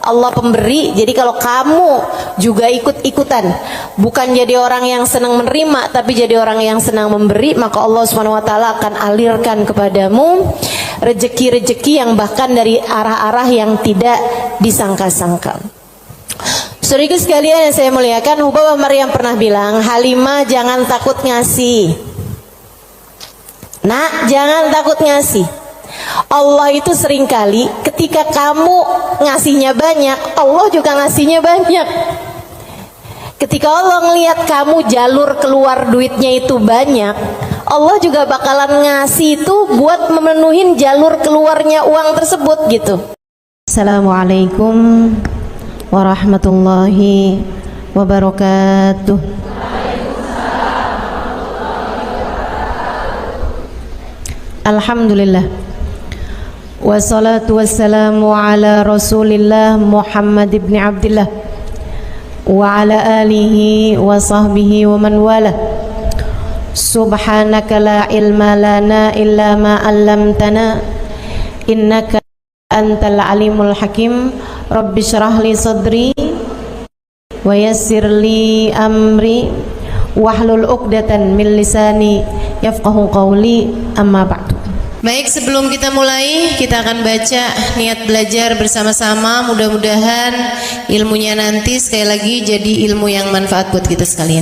Allah pemberi. Jadi kalau kamu juga ikut-ikutan, bukan jadi orang yang senang menerima, tapi jadi orang yang senang memberi, maka Allah Subhanahu wa taala akan alirkan kepadamu rezeki-rezeki yang bahkan dari arah-arah yang tidak disangka-sangka. Saudaraku sekalian yang saya muliakan, Hubabah Maryam pernah bilang, Halimah jangan takut ngasih. Nak, jangan takut ngasih. Allah itu seringkali ketika kamu ngasihnya banyak, Allah juga ngasihnya banyak. Ketika Allah ngelihat kamu jalur keluar duitnya itu banyak, Allah juga bakalan ngasih itu buat memenuhin jalur keluarnya uang tersebut gitu. Assalamualaikum warahmatullahi wabarakatuh. Alhamdulillah, wassalatu wassalamu ala Rasulillah Muhammad ibn Abdillah wa ala alihi wa sahbihi wa man wala. Subhanaka la ilma lana illa ma 'allamtana innaka antal alimul hakim. Rabbi syrah li sadri wa yassir li amri wahlul 'uqdatan min lisani yafqahu qawli, amma ba'du. Baik, sebelum kita mulai, kita akan baca niat belajar bersama-sama. Mudah-mudahan ilmunya nanti sekali lagi jadi ilmu yang manfaat buat kita sekalian.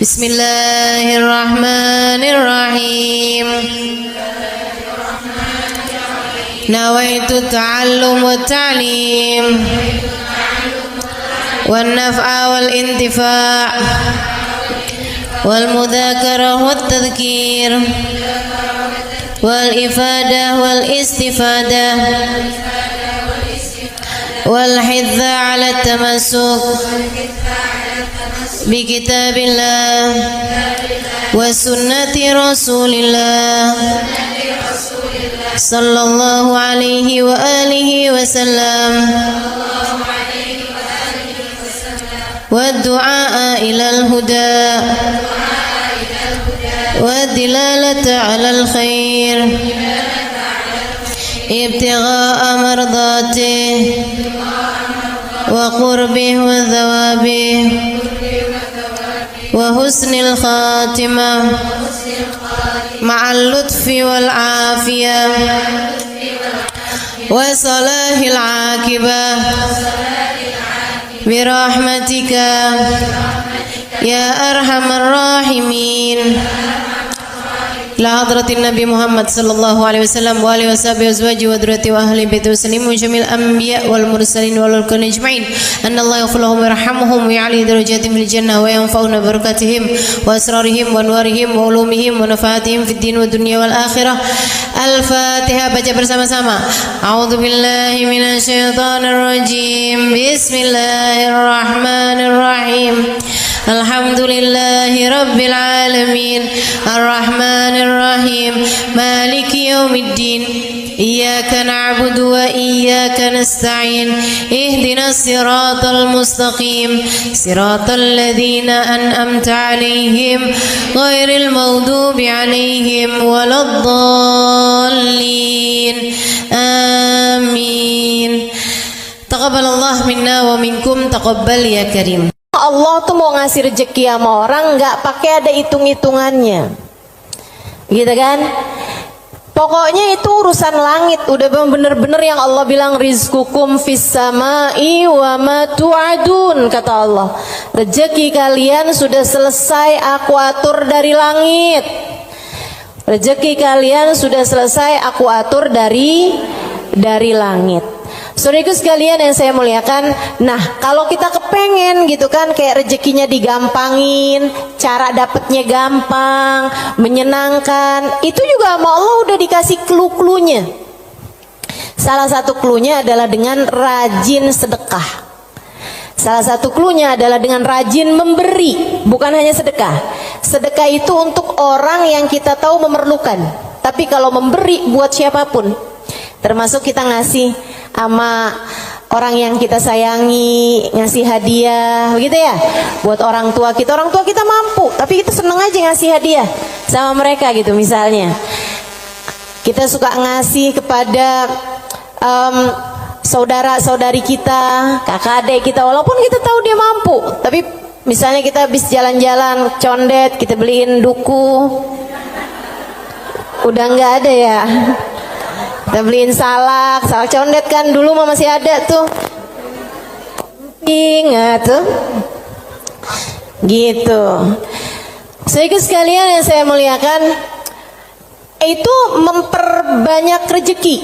Bismillahirrahmanirrahim. Nawaitu ta'allum wa ta'lim wan naf'a wal intifa' wal mudzakarah wat tadhkir wal ifadah wal istifadah wal hidza 'ala tamassuk bi kitabillah wa sunnati rasulillah sallallahu alaihi wa alihi wasallam wa du'a ilal huda wa dilalata 'alal khair ibtigha'a mardatih wa qurbih wa thawabih wa husnil khatimah ma'al lutfi wal afiyah wa salahil aqibah birahmatika ya arhamar rahimin. ila hadratin Nabi Muhammad sallallahu alaihi wasallam wa alihi washabihi azwaji wa dzurriyyati wa ahli baiti wa sallimu jamil anbiya wal mursalin wal kulli ajma'in anna Allah yaghfir lahum wa yarhamhum wa ya'li darajatihim fil jannah wa yanfa'una barakatihim wa asrarihim wa anwarihim wa ulumihim wa nafaatihim fid din wa dunya wal akhirah. Al-Fatihah, baca bersama-sama. A'udzu billahi minasy syaithanir rajim. Bismillahirrahmanirrahim. Alhamdulillahi rabbil alamin arrahmanir rahim maliki yaumiddin iyyaka na'budu wa iyyaka nasta'in ihdinas siratal mustaqim siratal ladzina an'amta 'alaihim ghairil maghdubi 'alaihim waladdallin amin. Taqabbalallahu minna wa minkum, taqabbal ya karim. Allah tuh mau ngasih rezeki sama orang nggak pakai ada hitung-hitungannya, gitu kan? Pokoknya itu urusan langit, udah bener-bener yang Allah bilang rizqukum fis samai wa ma tu'adun, kata Allah. Rezeki kalian sudah selesai aku atur dari langit. Rezeki kalian sudah selesai aku atur dari langit. Saudaraku sekalian yang saya muliakan, nah kalau kita kepengen gitu kan kayak rezekinya digampangin, cara dapetnya gampang, menyenangkan, itu juga sama Allah udah dikasih clue-cluenya. Salah satu cluenya adalah dengan rajin sedekah. Salah satu cluenya adalah dengan rajin memberi, bukan hanya sedekah. Sedekah itu untuk orang yang kita tahu memerlukan, tapi kalau memberi buat siapapun, termasuk kita ngasih sama orang yang kita sayangi, ngasih hadiah, begitu ya. Buat orang tua kita mampu, tapi kita seneng aja ngasih hadiah sama mereka gitu. Misalnya kita suka ngasih kepada saudara-saudari kita, kakak adik kita, walaupun kita tahu dia mampu, tapi misalnya kita habis jalan-jalan condet, kita beliin duku, udah nggak ada ya, kita beliin salak condet kan, dulu mah masih ada tuh, ingat tuh, gitu. Saudara sekalian yang saya muliakan, itu memperbanyak rezeki,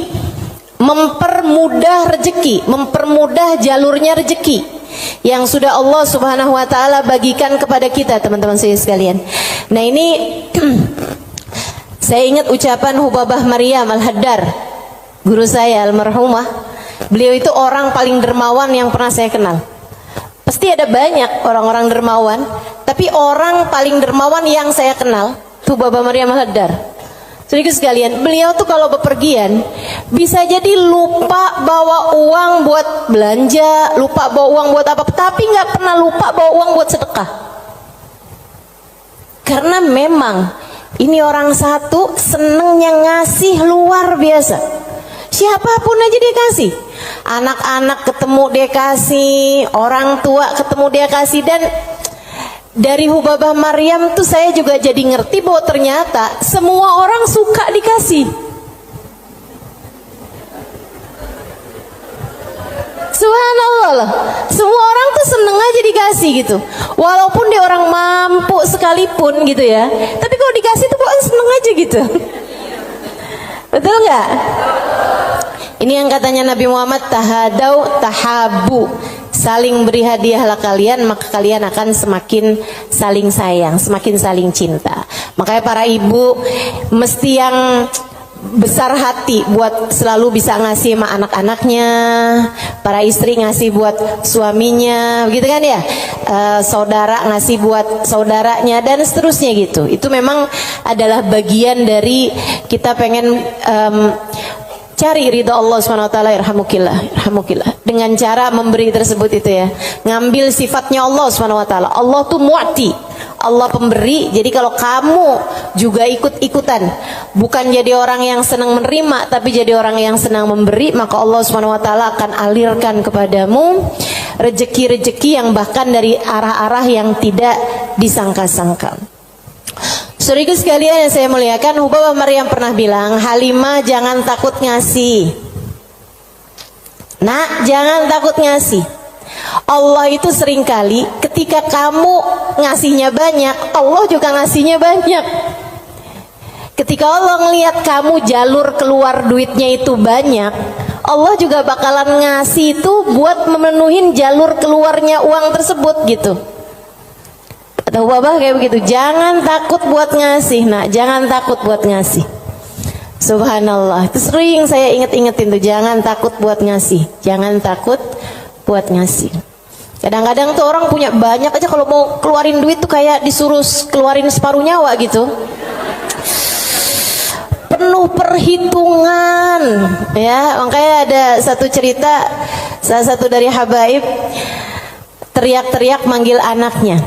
mempermudah rezeki, mempermudah jalurnya rezeki yang sudah Allah Subhanahu wa taala bagikan kepada kita, teman-teman saya sekalian. Nah, ini saya ingat ucapan Hubabah Maryam Al-Haddar, guru saya almarhumah. Beliau itu orang paling dermawan yang pernah saya kenal. Pasti ada banyak orang-orang dermawan, tapi orang paling dermawan yang saya kenal Hubabah Maryam Al-Haddar. Saudara sekalian, beliau tuh kalau bepergian bisa jadi lupa bawa uang buat belanja, lupa bawa uang buat apa, tapi nggak pernah lupa bawa uang buat sedekah. Karena memang ini orang satu senengnya ngasih luar biasa. Siapapun aja dia kasih. Anak-anak ketemu dia kasih, orang tua ketemu dia kasih. Dan dari Hubabah Maryam tuh saya juga jadi ngerti bahwa ternyata semua orang suka dikasih. Subhanallah loh. Semua orang tuh seneng aja dikasih gitu. Walaupun dia orang mampu sekalipun gitu ya, tapi kalau dikasih tuh kok seneng aja gitu. Betul nggak? Ini yang katanya Nabi Muhammad, tahadau tahabu. Saling beri hadiahlah kalian, maka kalian akan semakin saling sayang, semakin saling cinta. Makanya para ibu mesti yang besar hati buat selalu bisa ngasih sama anak-anaknya, para istri ngasih buat suaminya, begitu kan ya, saudara ngasih buat saudaranya, dan seterusnya gitu. Itu memang adalah bagian dari kita pengen cari ridha Allah SWT. Irhamukillah dengan cara memberi tersebut itu ya, ngambil sifatnya Allah SWT. Allah tuh mu'ti, Allah pemberi. Jadi kalau kamu juga ikut-ikutan, bukan jadi orang yang senang menerima, tapi jadi orang yang senang memberi, maka Allah SWT akan alirkan kepadamu rezeki-rezeki yang bahkan dari arah-arah yang tidak disangka-sangka. Saudara sekalian yang saya muliakan, Hubabah Maryam pernah bilang, Halimah jangan takut ngasih. Nak, jangan takut ngasih. Allah itu seringkali ketika kamu ngasihnya banyak, Allah juga ngasihnya banyak. Ketika Allah ngelihat kamu jalur keluar duitnya itu banyak, Allah juga bakalan ngasih itu buat memenuhin jalur keluarnya uang tersebut gitu. Atau Hubabah kayak begitu, jangan takut buat ngasih, nak, jangan takut buat ngasih. Subhanallah, itu sering saya inget-ingetin tuh, jangan takut buat ngasih, jangan takut buat ngasih. Kadang-kadang tuh orang punya banyak aja, kalau mau keluarin duit tuh kayak disuruh keluarin separuh nyawa gitu, penuh perhitungan ya. Makanya ada satu cerita, salah satu dari habaib teriak-teriak manggil anaknya.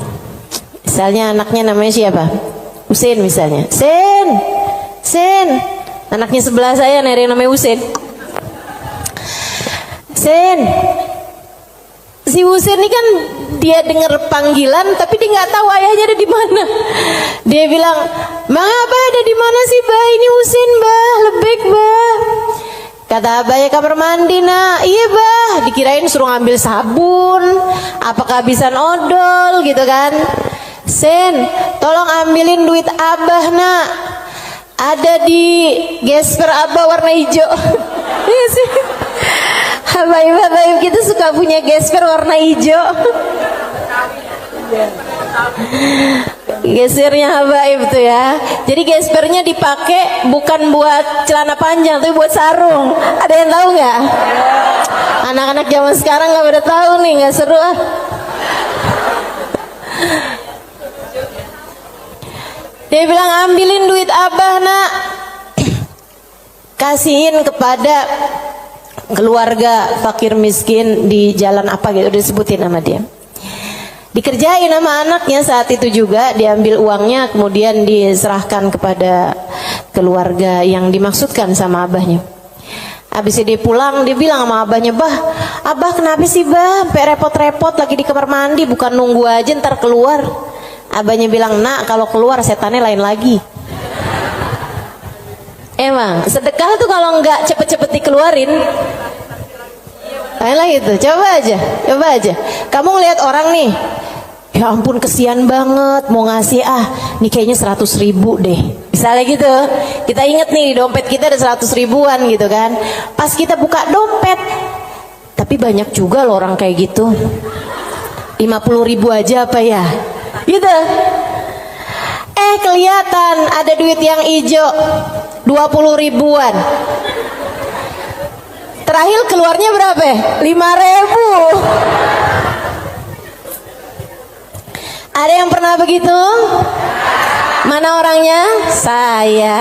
Misalnya anaknya namanya siapa? Husein misalnya. Sen, Sen. Anaknya sebelah saya ada yang namanya Husein. Sen. Si Husein ini kan dia dengar panggilan, tapi dia nggak tahu ayahnya ada di mana. Dia bilang, "Bang Abah ada di mana sih, Bah? Ini Husein, Bah. Lebek, Bah." Kata abahnya, kamar mandi, nak. Iya, Bah. Dikirain suruh ngambil sabun, apa kehabisan odol gitu kan. Sen, tolong ambilin duit Abah, nak. Ada di gesper Abah warna hijau. Iya sih. Habaib-habaib kita suka punya gesper warna hijau. Gespernya habaib tuh ya. Jadi gespernya dipakai bukan buat celana panjang, tapi buat sarung. Ada yang tahu nggak? Anak-anak zaman sekarang nggak pada tahu nih, nggak seru ah. Dia bilang, ambilin duit Abah, nak. Kasihin kepada keluarga fakir miskin di jalan apa gitu, disebutin nama dia. Dikerjain sama anaknya saat itu juga, diambil uangnya kemudian diserahkan kepada keluarga yang dimaksudkan sama abahnya. Habis dia pulang, dia bilang sama abahnya, "Bah, abah kenapa sih bah, sampai repot-repot lagi di kamar mandi, bukan nunggu aja ntar keluar." Abahnya bilang, "Nak, kalau keluar setannya lain lagi." Emang sedekah tuh kalau nggak cepet-cepet dikeluarin, lain lagi tuh. Coba aja. Kamu ngeliat orang nih, ya ampun kesian banget, mau ngasih nih kayaknya 100.000 deh. Misalnya gitu, kita inget nih dompet kita ada 100 ribuan gitu kan. Pas kita buka dompet, tapi banyak juga loh orang kayak gitu. 50.000 aja apa ya? Gitu. Kelihatan ada duit yang hijau 20 ribuan. Terakhir keluarnya berapa? 5.000. Ada yang pernah begitu? Mana orangnya? Saya.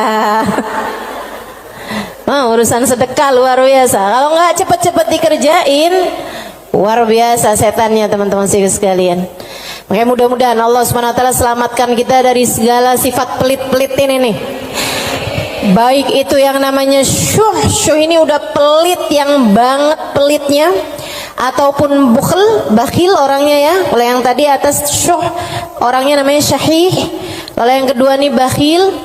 Urusan sedekah luar biasa. Kalau nggak cepet-cepet dikerjain, luar biasa setannya teman-teman sekalian. Makanya mudah-mudahan Allah SWT selamatkan kita dari segala sifat pelit-pelit ini nih. Baik itu yang namanya syuh ini udah pelit yang banget pelitnya, ataupun bakhil orangnya ya. Kalau yang tadi atas syuh orangnya namanya syahih. Kalau yang kedua nih bakhil,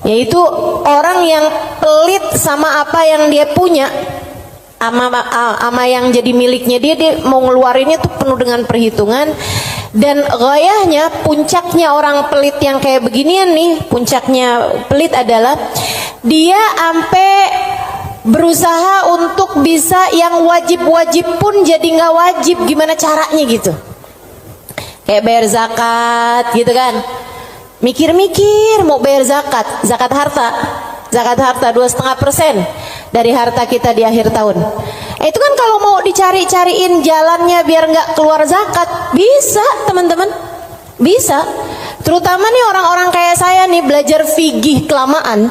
yaitu orang yang pelit sama apa yang dia punya, ama yang jadi miliknya dia mau ngeluarinnya tuh penuh dengan perhitungan. Dan gayahnya, puncaknya orang pelit yang kayak beginian nih, puncaknya pelit adalah dia ampe berusaha untuk bisa yang wajib-wajib pun jadi nggak wajib. Gimana caranya gitu? Kayak bayar zakat gitu kan, mikir-mikir mau bayar zakat harta 2,5% dari harta kita di akhir tahun. Itu kan kalau mau dicari-cariin jalannya biar nggak keluar zakat, bisa teman-teman, bisa. Terutama nih orang-orang kayak saya nih, belajar fikih kelamaan,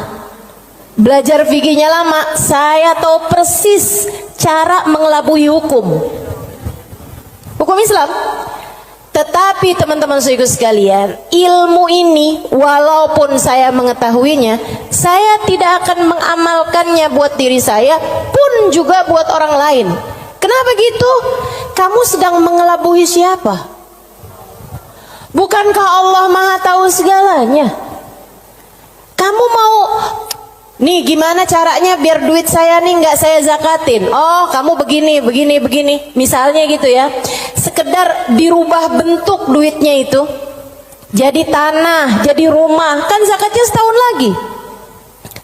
belajar fikihnya lama, saya tahu persis cara mengelabui hukum Islam. Tetapi teman-teman saudaraku sekalian, ilmu ini walaupun saya mengetahuinya, saya tidak akan mengamalkannya buat diri saya pun juga buat orang lain. Kenapa gitu? Kamu sedang mengelabui siapa? Bukankah Allah Maha tahu segalanya? Kamu mau nih gimana caranya biar duit saya nih nggak saya zakatin? Oh, kamu begini. Misalnya gitu ya. Sekedar dirubah bentuk duitnya itu. Jadi tanah, jadi rumah, kan zakatnya setahun lagi.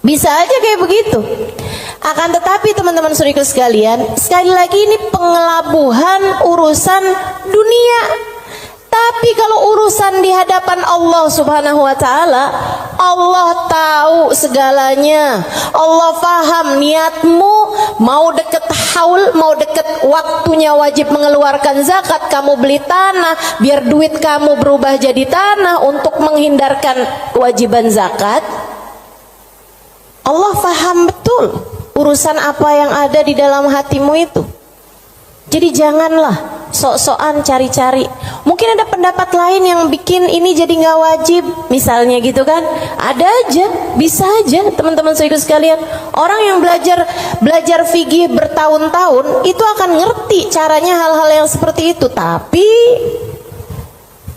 Bisa aja kayak begitu. Akan tetapi teman-teman saudaraku sekalian, sekali lagi ini pengelabuhan urusan dunia. Tapi kalau urusan di hadapan Allah Subhanahu wa taala, Allah tahu segalanya. Allah paham niatmu, mau deket haul, mau deket waktunya wajib mengeluarkan zakat, kamu beli tanah biar duit kamu berubah jadi tanah untuk menghindarkan kewajiban zakat. Allah paham betul urusan apa yang ada di dalam hatimu itu. Jadi janganlah sok-sokan cari-cari. Mungkin ada pendapat lain yang bikin ini jadi nggak wajib, misalnya gitu kan? Ada aja, bisa aja teman-teman saudaraku sekalian. Orang yang belajar fikih bertahun-tahun itu akan ngerti caranya hal-hal yang seperti itu. Tapi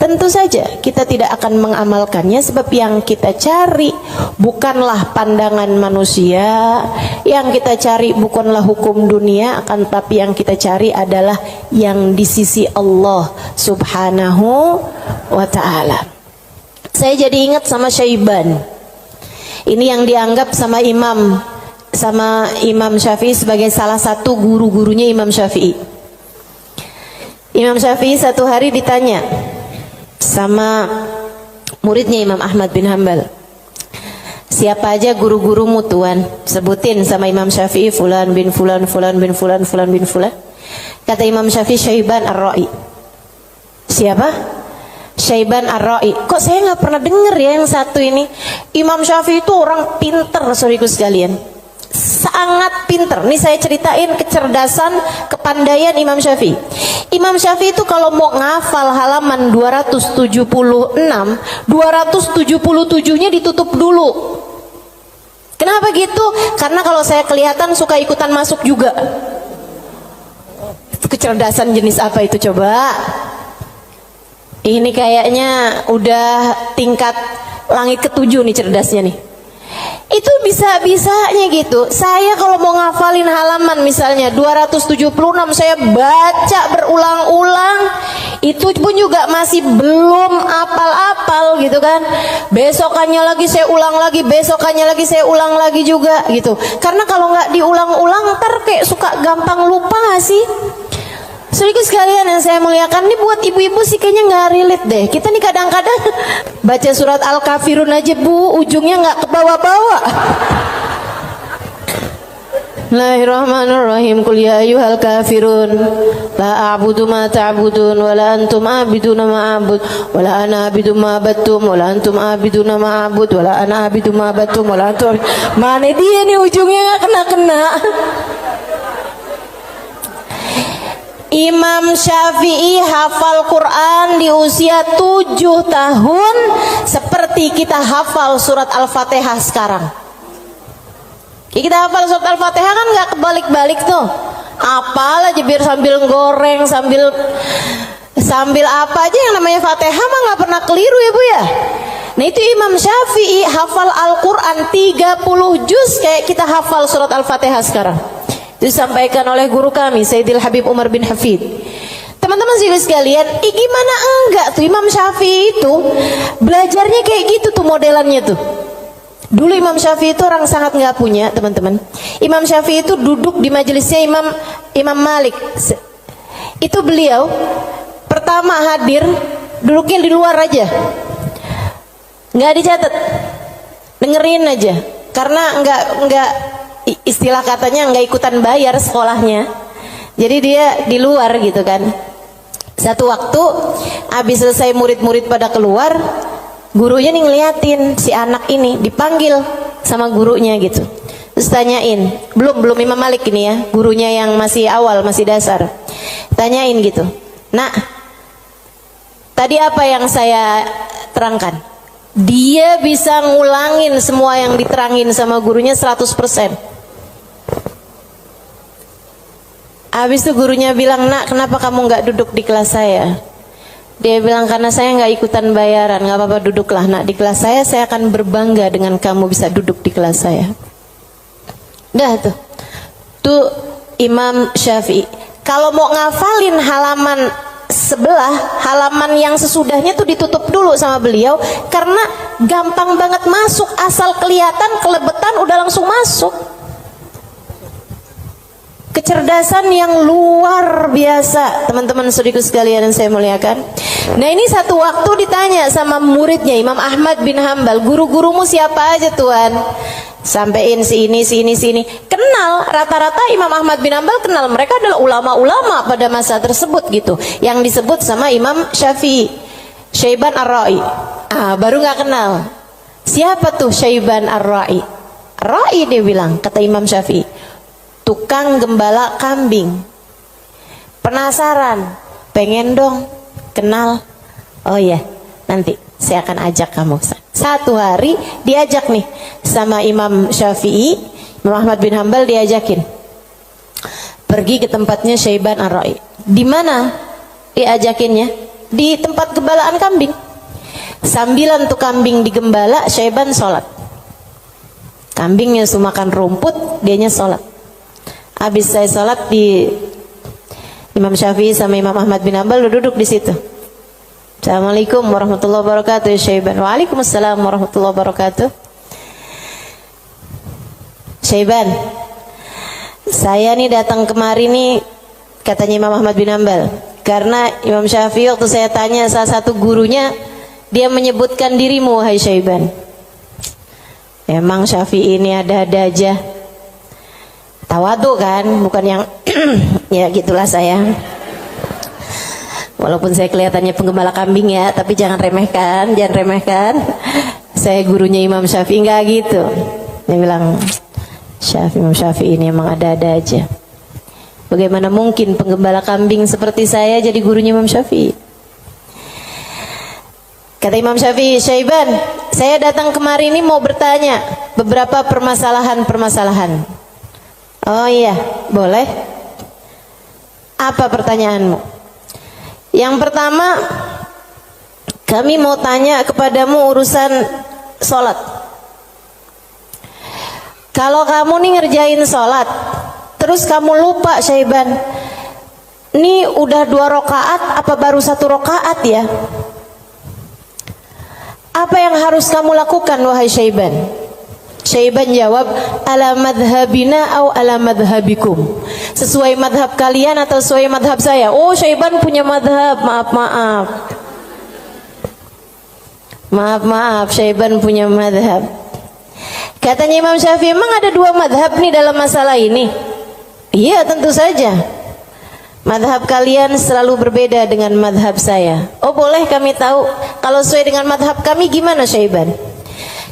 tentu saja kita tidak akan mengamalkannya, sebab yang kita cari bukanlah pandangan manusia, yang kita cari bukanlah hukum dunia, akan tetapi yang kita cari adalah yang di sisi Allah Subhanahu wa ta'ala. Saya jadi ingat sama Syaiban. Ini yang dianggap sama Imam Syafi'i sebagai salah satu guru-gurunya Imam Syafi'i. Imam Syafi'i satu hari ditanya sama muridnya Imam Ahmad bin Hanbal, siapa aja guru-gurumu tuan? Sebutin sama Imam Syafi'i, fulan bin fulan, fulan bin fulan, fulan bin fulan. Kata Imam Syafi'i, Syaiban Ar-Ra'i. Siapa? Syaiban Ar-Ra'i. Kok saya nggak pernah dengar ya yang satu ini? Imam Syafi'i itu orang pinter, saudaraku sekalian, sangat pinter. Nih saya ceritain kecerdasan, kepandaian Imam Syafi'i. Imam Syafi'i itu kalau mau ngafal halaman 276, 277-nya ditutup dulu. Kenapa gitu? Karena kalau saya kelihatan suka ikutan masuk juga. Kecerdasan jenis apa itu coba? Ini kayaknya udah tingkat langit ke-7 nih cerdasnya nih. Itu bisa-bisanya gitu. Saya kalau mau ngafalin halaman misalnya 276, saya baca berulang-ulang, itu pun juga masih belum apal-apal gitu kan. Besokannya lagi saya ulang lagi, besokannya lagi saya ulang lagi juga gitu. Karena kalau nggak diulang-ulang ntar kayak suka gampang lupa nggak sih? Saudaraku sekalian yang saya muliakan, ini buat ibu-ibu sih kayaknya nggak relate deh. Kita nih kadang-kadang baca surat Al-Kafirun aja bu, ujungnya nggak ke bawah-bawah. Bismillahirrahmanirrahim. Qul ya ayyuhal kafirun la a'budu ma ta'budun wa la antum a'biduna ma a'bud wa la ana a'budu ma battum wa la antum a'biduna ma a'bud wa la ana a'budu ma battum wa la antum. Mana dia nih ujungnya nggak kena-kena. Imam Syafi'i hafal Quran di usia 7 tahun seperti kita hafal surat Al-Fatihah sekarang. Kita hafal surat Al-Fatihah kan nggak kebalik-balik tuh. Apalah aja biar sambil goreng, sambil apa aja yang namanya Fatihah mah nggak pernah keliru ya bu ya. Nah itu Imam Syafi'i hafal Al-Quran 30 juz kayak kita hafal surat Al-Fatihah sekarang. Disampaikan oleh guru kami Sayyidil Habib Umar bin Hafid. Teman-teman sekalian, gimana enggak tuh Imam Syafi'i itu belajarnya kayak gitu tuh modelannya tuh. Dulu Imam Syafi'i itu orang sangat nggak punya teman-teman. Imam Syafi'i itu duduk di majelisnya Imam Malik. Itu beliau pertama hadir duduknya di luar aja, nggak dicatat, dengerin aja. Karena nggak istilah katanya nggak ikutan bayar sekolahnya, jadi dia di luar gitu kan. Satu waktu habis selesai murid-murid pada keluar, gurunya nih ngeliatin si anak ini dipanggil sama gurunya gitu. Terus tanyain, belum Imam Malik ini ya, gurunya yang masih awal, masih dasar. Tanyain gitu, "Nak, tadi apa yang saya terangkan?" Dia bisa ngulangin semua yang diterangin sama gurunya 100%. Habis itu gurunya bilang, "Nak, kenapa kamu nggak duduk di kelas saya?" Dia bilang, "Karena saya nggak ikutan bayaran." "Nggak apa-apa, duduklah nak di kelas saya akan berbangga dengan kamu bisa duduk di kelas saya." Dah tuh Imam Syafi'i. Kalau mau ngafalin halaman sebelah, halaman yang sesudahnya tuh ditutup dulu sama beliau, karena gampang banget masuk, asal kelihatan kelebetan udah langsung masuk. Kecerdasan yang luar biasa teman-teman saudaraku sekalian yang saya muliakan. Nah ini satu waktu ditanya sama muridnya Imam Ahmad bin Hambal, "Guru-gurumu siapa aja tuan?" Sampein si ini. Kenal, rata-rata Imam Ahmad bin Hambal kenal, mereka adalah ulama-ulama pada masa tersebut gitu, yang disebut sama Imam Syafi'i, Syaiban Ar-Ra'i. Baru nggak kenal. Siapa tuh Syaiban Ar-Ra'i? Ra'i dia bilang, kata Imam Syafi'i, tukang gembala kambing. Penasaran, pengen dong kenal. Oh iya, nanti saya akan ajak kamu. Satu hari diajak nih sama Imam Syafi'i, Imam Ahmad bin Hambal diajakin pergi ke tempatnya Syaiban Ar-Ra'i. Di mana diajakinnya? Di tempat gembalaan kambing. Sambilan tuh kambing digembala, Syaiban sholat. Kambingnya sudah makan rumput, dianya sholat. Habis saya sholat, di Imam Syafi'i sama Imam Ahmad bin Hambal duduk di situ. Assalamualaikum warahmatullahi wabarakatuh ya Syaiban. Waalaikumsalam warahmatullahi wabarakatuh. Syaiban, saya nih datang kemari nih, katanya Imam Ahmad bin Hambal, karena Imam Syafi'i waktu saya tanya salah satu gurunya, dia menyebutkan dirimu, hai Syaiban. Emang Syafi'i ini ada-ada aja. Tawadu kan, bukan yang ya gitulah saya. Walaupun saya kelihatannya penggembala kambing ya, tapi jangan remehkan. Saya gurunya Imam Syafi'i, enggak gitu. Dia bilang, Imam Syafi'i ini emang ada-ada aja. Bagaimana mungkin penggembala kambing seperti saya jadi gurunya Imam Syafi'i? Kata Imam Syafi'i, Syaiban, saya datang kemari ini mau bertanya, beberapa permasalahan. Oh iya, boleh. Apa pertanyaanmu? Yang pertama, kami mau tanya kepadamu urusan sholat. Kalau kamu nih ngerjain sholat, terus kamu lupa Syaiban, ini udah 2 rakaat apa baru 1 rakaat ya? Apa yang harus kamu lakukan wahai Syaiban? Syaiban jawab, ala madhabina au ala madhabikum. Sesuai madhab kalian atau sesuai madhab saya? Oh, Syaiban punya madhab, maaf, Syaiban punya madhab. Katanya Imam Syafi'i, emang ada 2 madhab nih dalam masalah ini? Iya, tentu saja. Madhab kalian selalu berbeda dengan madhab saya. Oh, boleh kami tahu kalau sesuai dengan madhab kami gimana Syaiban?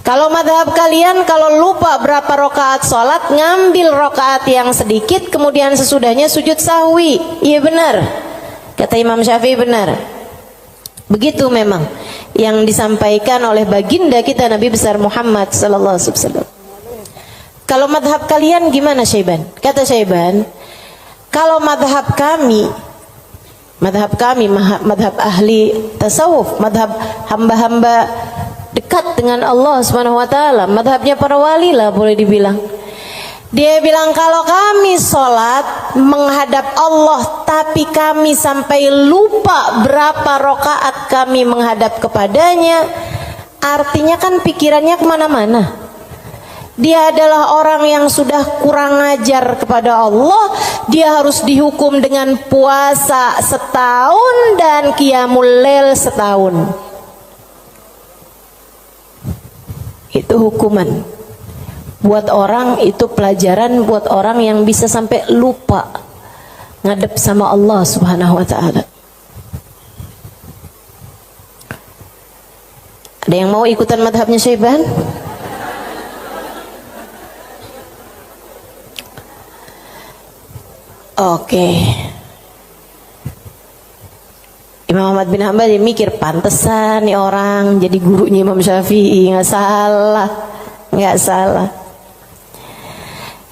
Kalau madhab kalian, kalau lupa berapa rakaat sholat, ngambil rakaat yang sedikit, kemudian sesudahnya sujud sahwi. Iya benar, kata Imam Syafi'i, benar. Begitu memang yang disampaikan oleh baginda kita Nabi besar Muhammad sallallahu alaihi wasallam. Kalau madhab kalian gimana Syaiban? Kata Syaiban, kalau madhab kami, madhab ahli tasawuf, madhab hamba-hamba dekat dengan Allah Subhanahu wa taala, madhabnya para wali lah boleh dibilang. Dia bilang kalau kami sholat menghadap Allah tapi kami sampai lupa berapa rakaat kami menghadap kepadanya, artinya kan pikirannya kemana-mana. Dia adalah orang yang sudah kurang ajar kepada Allah. Dia harus dihukum dengan puasa setahun dan qiyamul lail setahun. Itu hukuman buat orang, itu pelajaran buat orang yang bisa sampai lupa ngadep sama Allah Subhanahu wa taala. Ada yang mau ikutan madhabnya Syaiban? Oke. Imam Ahmad bin Hanbal dia mikir, pantesan nih orang jadi gurunya Imam Syafi'i. Nggak salah.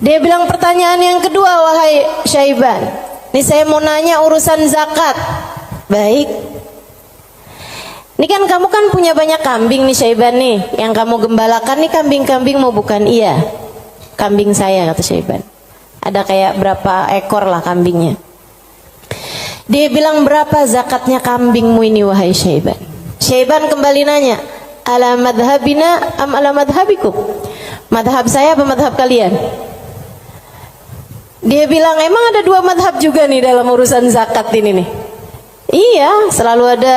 Dia bilang pertanyaan yang kedua, wahai Syaiban, ini saya mau nanya urusan zakat. Baik. Ini kan kamu kan punya banyak kambing nih Syaiban nih. Yang kamu gembalakan nih kambing-kambing mau bukan? Iya, kambing saya, kata Syaiban. Ada kayak berapa ekor lah kambingnya. Dia bilang, berapa zakatnya kambingmu ini wahai Syaiban? Syaiban kembali nanya, ala madhabina am ala madhabikum? Madhab saya apa madhab kalian? Dia bilang, emang ada 2 madhab juga nih dalam urusan zakat ini nih? Iya, selalu ada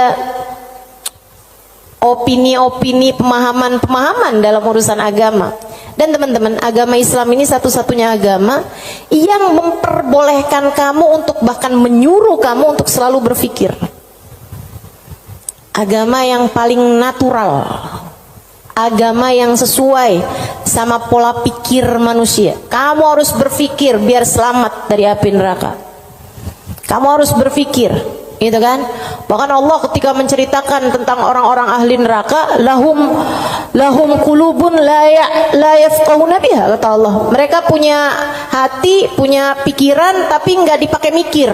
opini-opini, pemahaman-pemahaman dalam urusan agama. Dan teman-teman, agama Islam ini satu-satunya agama yang memperbolehkan kamu untuk, bahkan menyuruh kamu untuk selalu berpikir. Agama yang paling natural, agama yang sesuai sama pola pikir manusia. Kamu harus berpikir biar selamat dari api neraka. Kamu harus berpikir, gitu kan? Bahkan Allah ketika menceritakan tentang orang-orang ahli neraka, lahum qulubun la yafqahuna biha, kata Allah. Mereka punya hati, punya pikiran tapi nggak dipakai mikir.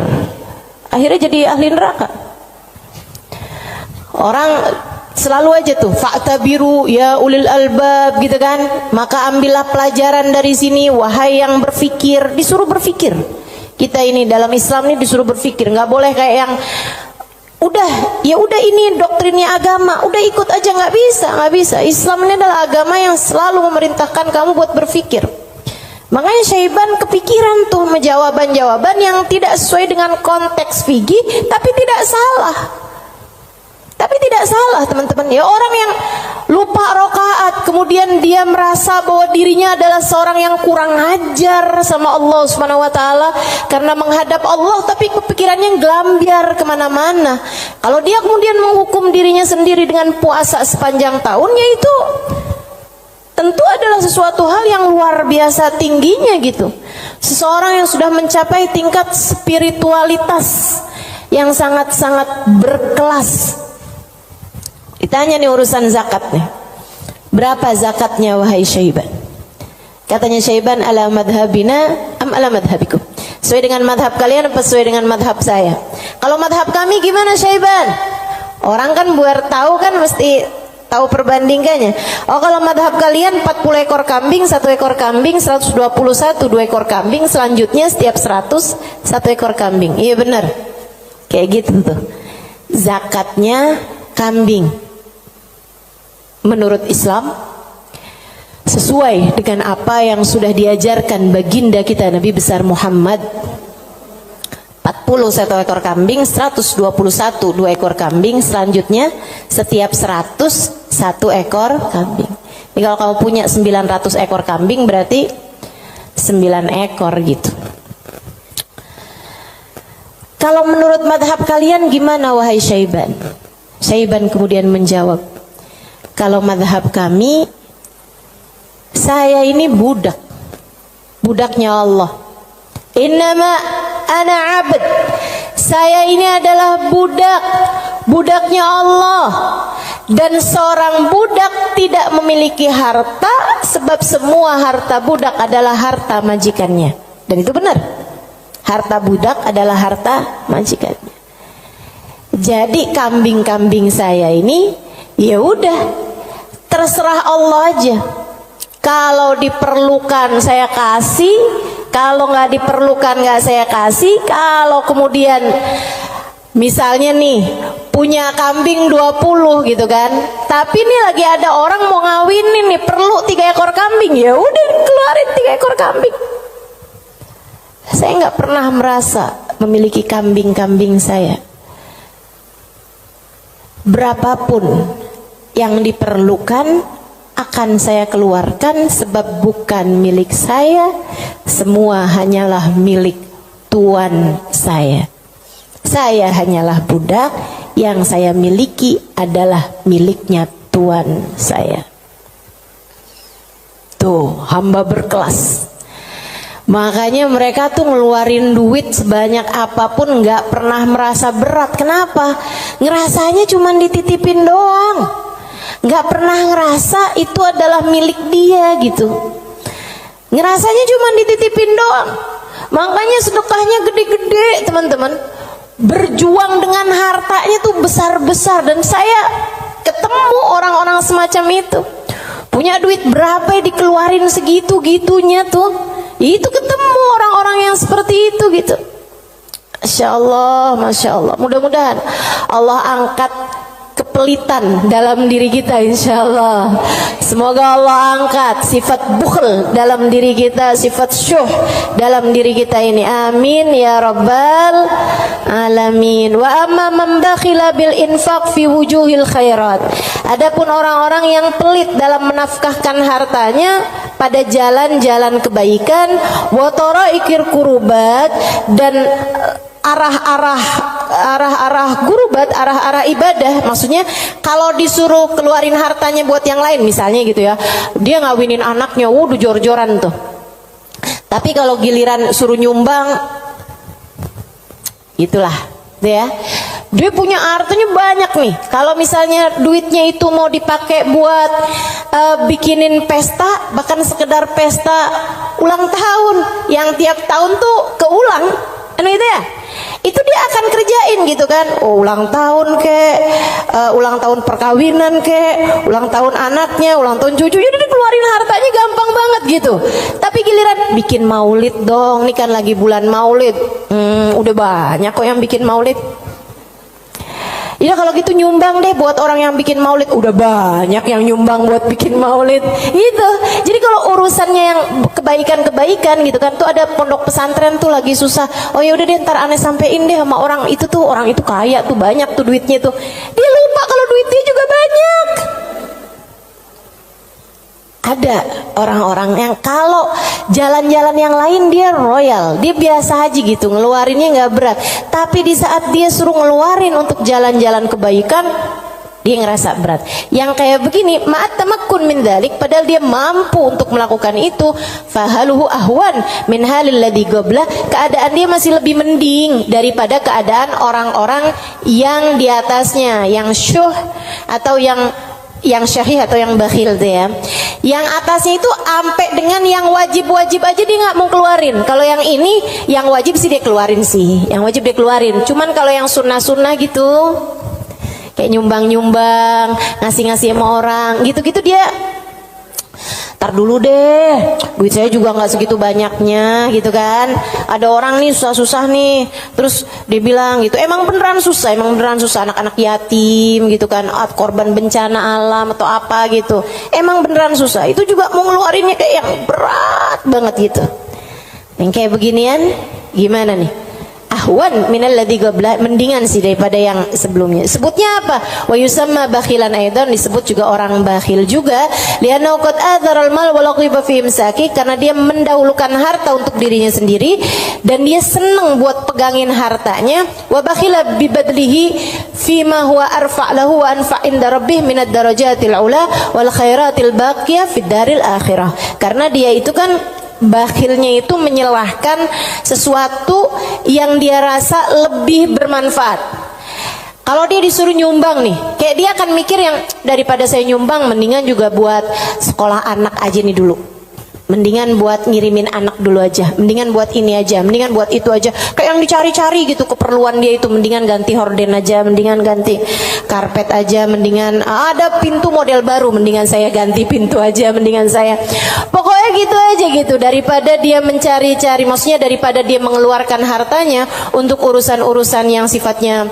Akhirnya jadi ahli neraka. Orang selalu aja tuh fa'tabiru ya ulil albab, gitu kan? Maka ambillah pelajaran dari sini wahai yang berpikir. Disuruh berpikir. Kita ini dalam Islam ini disuruh berpikir, nggak boleh kayak yang udah ini doktrinnya agama, udah ikut aja, nggak bisa. Islam ini adalah agama yang selalu memerintahkan kamu buat berpikir. Makanya Syaiban kepikiran tuh jawaban-jawaban yang tidak sesuai dengan konteks fikih, tapi tidak salah. Teman-teman. Ya, orang yang lupa rakaat kemudian dia merasa bahwa dirinya adalah seorang yang kurang ajar sama Allah Subhanahu wa taala karena menghadap Allah, tapi kepikirannya gelambiar kemana-mana. Kalau dia kemudian menghukum dirinya sendiri dengan puasa sepanjang tahunnya, itu tentu adalah sesuatu hal yang luar biasa tingginya gitu. Seseorang yang sudah mencapai tingkat spiritualitas yang sangat-sangat berkelas. Ditanya nih urusan zakat nih, berapa zakatnya wahai Syaiban? Katanya Syaiban, ala madhabina am ala madhabikum? Sesuai dengan madhab kalian apa sesuai dengan madhab saya? Kalau madhab kami gimana Syaiban? Orang kan biar tahu kan mesti tahu perbandingannya. Oh kalau madhab kalian 40 ekor kambing, 1 ekor kambing, 121, 2 ekor kambing, selanjutnya setiap 100, 1 ekor kambing. Iya benar. Kayak gitu tuh. Zakatnya kambing. Menurut Islam sesuai dengan apa yang sudah diajarkan baginda kita Nabi besar Muhammad. 40 1 ekor kambing, 121 2 ekor kambing, selanjutnya setiap 100 1 ekor kambing. Jadi kalau kamu punya 900 ekor kambing berarti 9 ekor gitu. Kalau menurut madhab kalian gimana wahai Syaiban? Syaiban kemudian menjawab, kalau madhab kami, saya ini budak, budaknya Allah. Innama ana abd, saya ini adalah budak, budaknya Allah. Dan seorang budak tidak memiliki harta, sebab semua harta budak adalah harta majikannya. Dan itu benar, harta budak adalah harta majikannya. Jadi kambing-kambing saya ini, ya udah, terserah Allah aja. Kalau diperlukan saya kasih, kalau nggak diperlukan nggak saya kasih. Kalau kemudian misalnya nih punya kambing 20 gitu kan, tapi nih lagi ada orang mau ngawinin nih, perlu 3 ekor kambing, ya udah keluarin 3 ekor kambing. Saya nggak pernah merasa memiliki kambing-kambing saya. Berapapun yang diperlukan akan saya keluarkan, sebab bukan milik saya, semua hanyalah milik Tuan saya. Saya hanyalah budak, yang saya miliki adalah miliknya Tuan saya. Tuh, hamba berkelas. Makanya mereka tuh ngeluarin duit sebanyak apapun nggak pernah merasa berat. Kenapa? Ngerasanya cuma dititipin doang. Nggak pernah ngerasa itu adalah milik dia gitu. Ngerasanya cuma dititipin doang. Makanya sedekahnya gede-gede teman-teman. Berjuang dengan hartanya tuh besar-besar. Dan saya ketemu orang-orang semacam itu. Punya duit berapa dikeluarin segitu-gitunya tuh. Itu ketemu orang-orang yang seperti itu gitu. Masya Allah, Masya Allah. Mudah-mudahan Allah angkat kepelitan dalam diri kita, insya Allah. Semoga Allah angkat sifat bukhl dalam diri kita, sifat syuh dalam diri kita ini. Amin ya rabbal alamin. Wa amma man bakhila bil infaq fi wujuhil khairat. Adapun orang-orang yang pelit dalam menafkahkan hartanya pada jalan-jalan kebaikan, wa taraikir kurubat, dan arah-arah gurubat, arah-arah ibadah. Maksudnya kalau disuruh keluarin hartanya buat yang lain misalnya gitu ya, dia ngawinin anaknya, udah jor-joran tuh. Tapi kalau giliran suruh nyumbang, itulah ya, dia punya hartanya banyak nih. Kalau misalnya duitnya itu mau dipakai buat bikinin pesta, bahkan sekedar pesta ulang tahun yang tiap tahun tuh keulang, itu ya, itu dia akan kerjain gitu kan. Oh, ulang tahun ulang tahun perkawinan ulang tahun anaknya, ulang tahun cucunya, dia keluarin hartanya gampang banget gitu. Tapi giliran bikin maulid dong, ini kan lagi bulan maulid, udah banyak kok yang bikin maulid. Ya kalau gitu nyumbang deh buat orang yang bikin maulid, udah banyak yang nyumbang buat bikin maulid gitu. Jadi kalau urusannya yang kebaikan-kebaikan gitu kan, tuh ada pondok pesantren tuh lagi susah, oh ya udah deh ntar aneh sampein deh sama orang itu tuh, orang itu kaya tuh, banyak tuh duitnya tuh. Dia lupa kalau duitnya juga banyak. Ada orang-orang yang kalau jalan-jalan yang lain dia royal, dia biasa aja gitu, ngeluarinnya nggak berat. Tapi di saat dia suruh ngeluarin untuk jalan-jalan kebaikan, dia ngerasa berat. Yang kayak begini, ma'at tamakkun min dzalik, padahal dia mampu untuk melakukan itu, fahaluhu ahwan min halil ladzi qabla, keadaan dia masih lebih mending daripada keadaan orang-orang yang di atasnya, yang syuh atau yang yang syahih atau yang bakhil tuh ya. Yang atasnya itu sampai dengan yang wajib-wajib aja dia nggak mau keluarin. Kalau yang ini yang wajib sih dia keluarin sih. Yang wajib dia keluarin. Cuman kalau yang sunnah-sunnah gitu, kayak nyumbang-nyumbang, ngasih-ngasih sama orang, gitu-gitu dia tar dulu deh, duit saya juga nggak segitu banyaknya gitu kan. Ada orang nih susah-susah nih, terus dia bilang gitu, emang beneran susah anak-anak yatim gitu kan, korban bencana alam atau apa gitu, emang beneran susah. Itu juga mau ngeluarinnya kayak yang berat banget gitu. Yang kayak beginian gimana nih? Ahwan minal ladzi qabla, mendingan sih daripada yang sebelumnya. Sebutnya apa? Wa yusamma bakhilan aidan, disebut juga orang bakhil juga. Li'annahu qad adharal mal wa laqiba fi imsaki, karena dia mendahulukan harta untuk dirinya sendiri dan dia senang buat pegangin hartanya. Wa bakhila bi badlihi fi ma huwa arfa' lahu wa anfa' inda rabbih minad darajatil ula wal khairatil baqiyah fid daril akhirah. Karena dia itu kan bakhilnya itu menyalahkan sesuatu yang dia rasa lebih bermanfaat. Kalau dia disuruh nyumbang nih, kayak dia akan mikir yang daripada saya nyumbang, mendingan juga buat sekolah anak aja nih dulu. Mendingan buat ngirimin anak dulu aja, mendingan buat ini aja, mendingan buat itu aja. Kayak yang dicari-cari gitu keperluan dia itu, mendingan ganti horden aja, mendingan ganti karpet aja, mendingan ada pintu model baru, mendingan saya ganti pintu aja, mendingan saya. Pokoknya gitu aja gitu, daripada dia mencari-cari, maksudnya daripada dia mengeluarkan hartanya untuk urusan-urusan yang sifatnya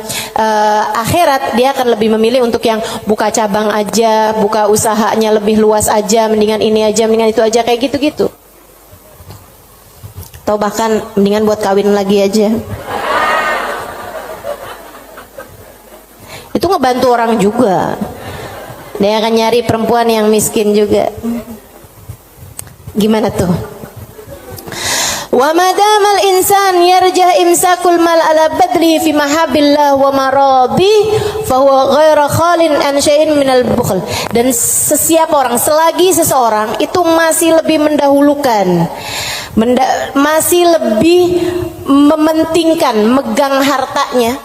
akhirat, dia akan lebih memilih untuk yang buka cabang aja, buka usahanya lebih luas aja, mendingan ini aja, mendingan itu aja, kayak gitu. Atau bahkan mendingan buat kawin lagi aja. Itu ngebantu orang juga. Dia akan nyari perempuan yang miskin juga. Gimana tuh? Wa madamal insan yarjah imsakul mal ala badli fi mahabillah wa maradi fa huwa ghairu khalin an syai'in minal bukhl. Dan sesiapa orang, selagi seseorang itu masih lebih mendahulukan, masih lebih mementingkan megang hartanya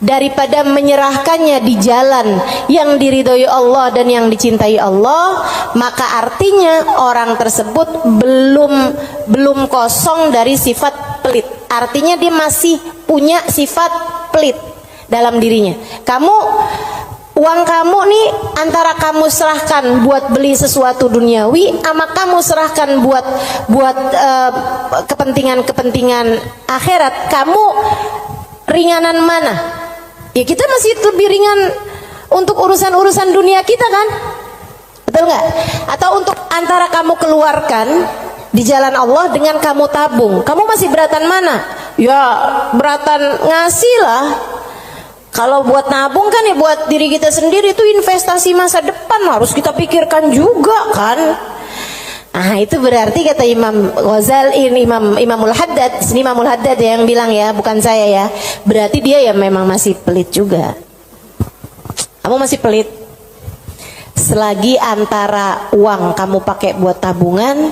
daripada menyerahkannya di jalan yang diridhoi Allah dan yang dicintai Allah, maka artinya orang tersebut belum kosong dari sifat pelit. Artinya dia masih punya sifat pelit dalam dirinya. Uang kamu nih antara kamu serahkan buat beli sesuatu duniawi, sama kamu serahkan buat kepentingan akhirat, kamu ringanan mana? Ya kita masih lebih ringan untuk urusan-urusan dunia kita kan, betul nggak? Atau untuk antara kamu keluarkan di jalan Allah dengan kamu tabung, kamu masih beratan mana? Ya beratan ngasih lah. Kalau buat nabung kan ya buat diri kita sendiri, itu investasi masa depan, harus kita pikirkan juga kan. Ah itu berarti kata Imam Ghazali, Imamul Haddad, sini Imamul Haddad yang bilang ya, bukan saya ya. Berarti dia ya memang masih pelit juga. Kamu masih pelit. Selagi antara uang kamu pakai buat tabungan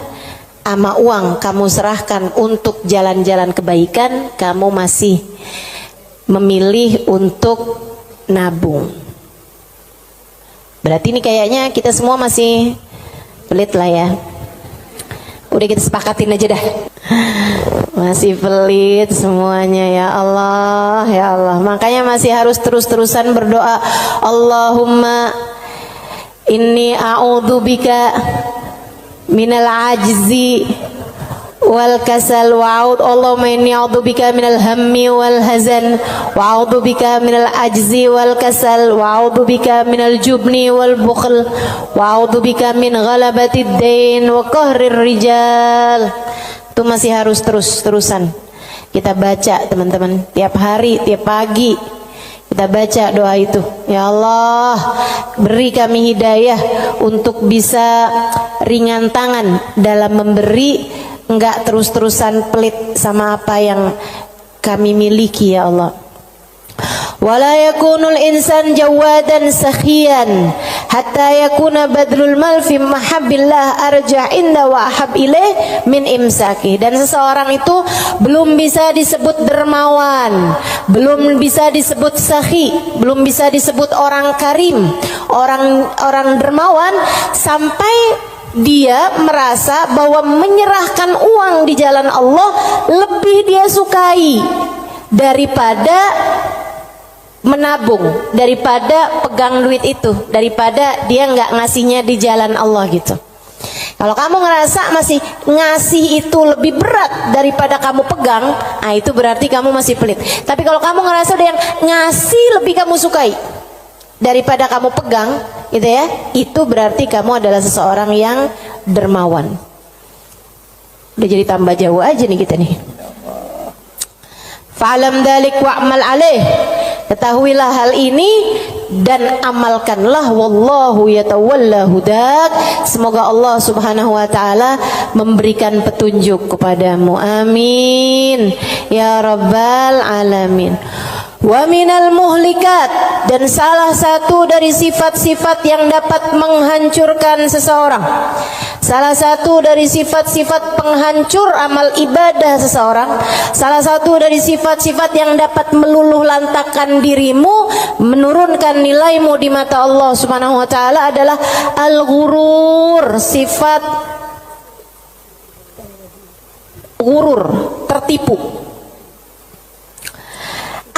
sama uang kamu serahkan untuk jalan-jalan kebaikan, kamu masih memilih untuk nabung. Berarti ini kayaknya kita semua masih pelit lah ya. Udah kita sepakatin aja dah. Masih pelit semuanya, ya Allah, ya Allah. Makanya masih harus terus-terusan berdoa. Allahumma inni a'udzubika minal ajzi wal kasal wa'ud. Allahumma inni a'udzubika minal hammi wal hazan wa a'udzubika minal ajzi wal kasal wa a'udzubika minal jubni wal bukhl wa a'udzubika min ghalabatid dain wa qahrir rijal. Itu masih harus terus-terusan kita baca teman-teman, tiap hari, tiap pagi kita baca doa itu. Ya Allah, beri kami hidayah untuk bisa ringan tangan dalam memberi, enggak terus-terusan pelit sama apa yang kami miliki ya Allah. Wala yakunul insan jawadan sakhiyan hatta yakuna badlul mal fi mahabbillah arjah inda wa ahab ilaih min imsaki. Dan seseorang itu belum bisa disebut dermawan, belum bisa disebut sakhi, belum bisa disebut orang karim, orang dermawan sampai dia merasa bahwa menyerahkan uang di jalan Allah lebih dia sukai daripada menabung, daripada pegang duit itu, daripada dia nggak ngasihnya di jalan Allah gitu. Kalau kamu ngerasa masih ngasih itu lebih berat daripada kamu pegang, nah itu berarti kamu masih pelit. Tapi kalau kamu ngerasa ada yang ngasih lebih kamu sukai daripada kamu pegang, gitu ya, itu berarti kamu adalah seseorang yang dermawan. Udah jadi tambah jauh aja nih kita nih. Fa'lam dzalik wa'mal alaih. Ketahuilah hal ini dan amalkanlah, wallahu yatawalla hudak. Semoga Allah Subhanahu wa taala memberikan petunjuk kepadamu. Amin ya rabbal alamin. Wa minal muhlikat, dan salah satu dari sifat-sifat yang dapat menghancurkan seseorang, salah satu dari sifat-sifat penghancur amal ibadah seseorang, salah satu dari sifat-sifat yang dapat meluluh lantakkan dirimu, menurunkan nilaimu di mata Allah Subhanahu wa taala adalah al-ghurur, sifat ghurur, tertipu.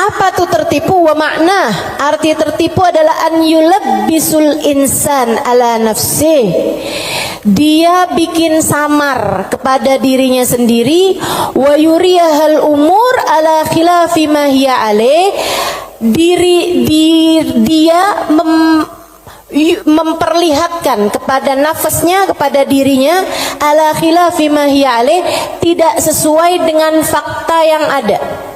Apa tuh tertipu? Wa makna, arti tertipu adalah an yulabbisul insan ala nafsih. Dia bikin samar kepada dirinya sendiri, wa yuriyahal umur ala khilafi ma hiya alaih. Dia memperlihatkan kepada nafasnya, kepada dirinya, ala khilafi ma hiya alaih, tidak sesuai dengan fakta yang ada.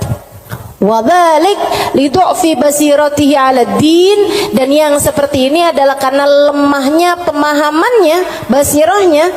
Wadhalik lidu'fi basiratihi 'ala din, dan yang seperti ini adalah karena lemahnya pemahamannya, basirahnya.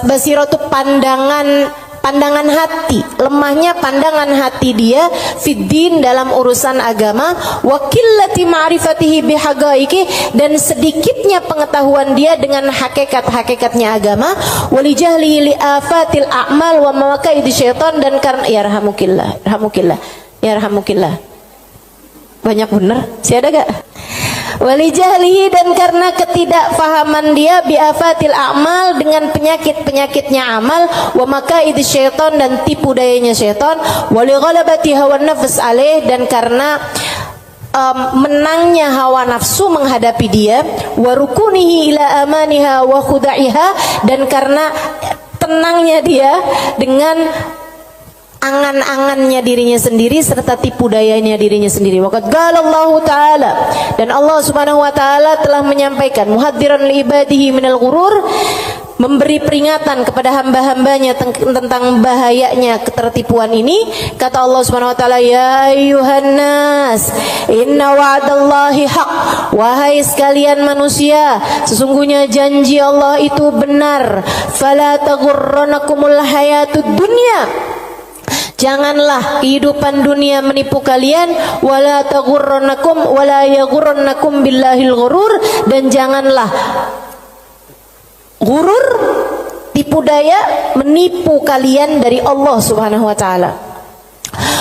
Basirah itu pandangan hati, lemahnya pandangan hati dia fiddin, dalam urusan agama, wa qillati ma'rifatihi bihaqaiqi, dan sedikitnya pengetahuan dia dengan hakikat-hakikatnya agama, walijahli li afatil a'mal wa mawaqidi syaitan, dan karena yarhamukillah banyak bener sih, ada gak? Walijahlihi, dan karena ketidakfahaman dia biafatil a'mal, dengan penyakit-penyakitnya amal, wa makaidi syaitan, dan tipu dayanya syaitan, walighalabati hawa nafs alaih, dan karena menangnya hawa nafsu menghadapi dia, wa rukunihi ila amaniha wa khuda'iha, dan karena tenangnya dia dengan angan-angannya dirinya sendiri serta tipu dayanya dirinya sendiri. Waqad qala Allah taala, dan Allah Subhanahu wa taala telah menyampaikan muhadziran li ibadihi minal ghurur, memberi peringatan kepada hamba-hambanya tentang bahayanya ketertipuan ini. Kata Allah Subhanahu wa taala, ya ayyuhan nas inna wa'dallahi haq, wahai sekalian manusia, sesungguhnya janji Allah itu benar. Fala taghurranakumul hayatud dunya, janganlah kehidupan dunia menipu kalian, wala taghurrannakum wala yaghurrannakum billahil ghurur, dan janganlah ghurur, tipu daya, menipu kalian dari Allah Subhanahu wa taala.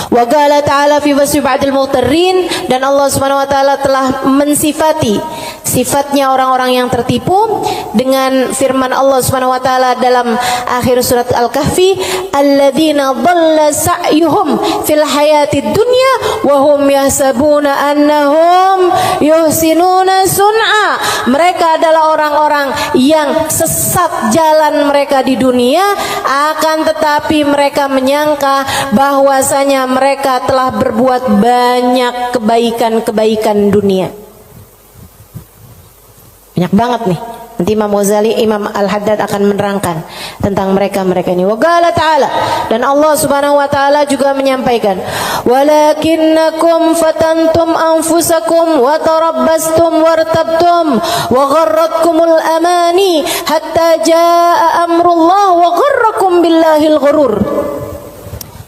Wa qala ta'ala fi wasfi ba'dil mughtarrin, dan Allah Subhanahu wa taala telah mensifati sifatnya orang-orang yang tertipu dengan firman Allah Subhanahu wa taala dalam akhir surat Al-Kahfi, alladzina dhalla sa'yuhum fil hayatid dunya wa hum yahsabuna annahum yuhsinuna sun'a. Mereka adalah orang-orang yang sesat jalan mereka di dunia, akan tetapi mereka menyangka bahwasanya mereka telah berbuat banyak kebaikan-kebaikan dunia. Banyak banget nih. Nanti Imam Ghazali, Imam Al-Haddad akan menerangkan tentang mereka-mereka ini. Wa qala ta'ala, dan Allah Subhanahu wa taala juga menyampaikan, walakinnakum fatantum anfusakum wa tarabbastum wartabtum wa gharratkumul amani hatta jaa amrullah wa gharrakum billahil ghurur.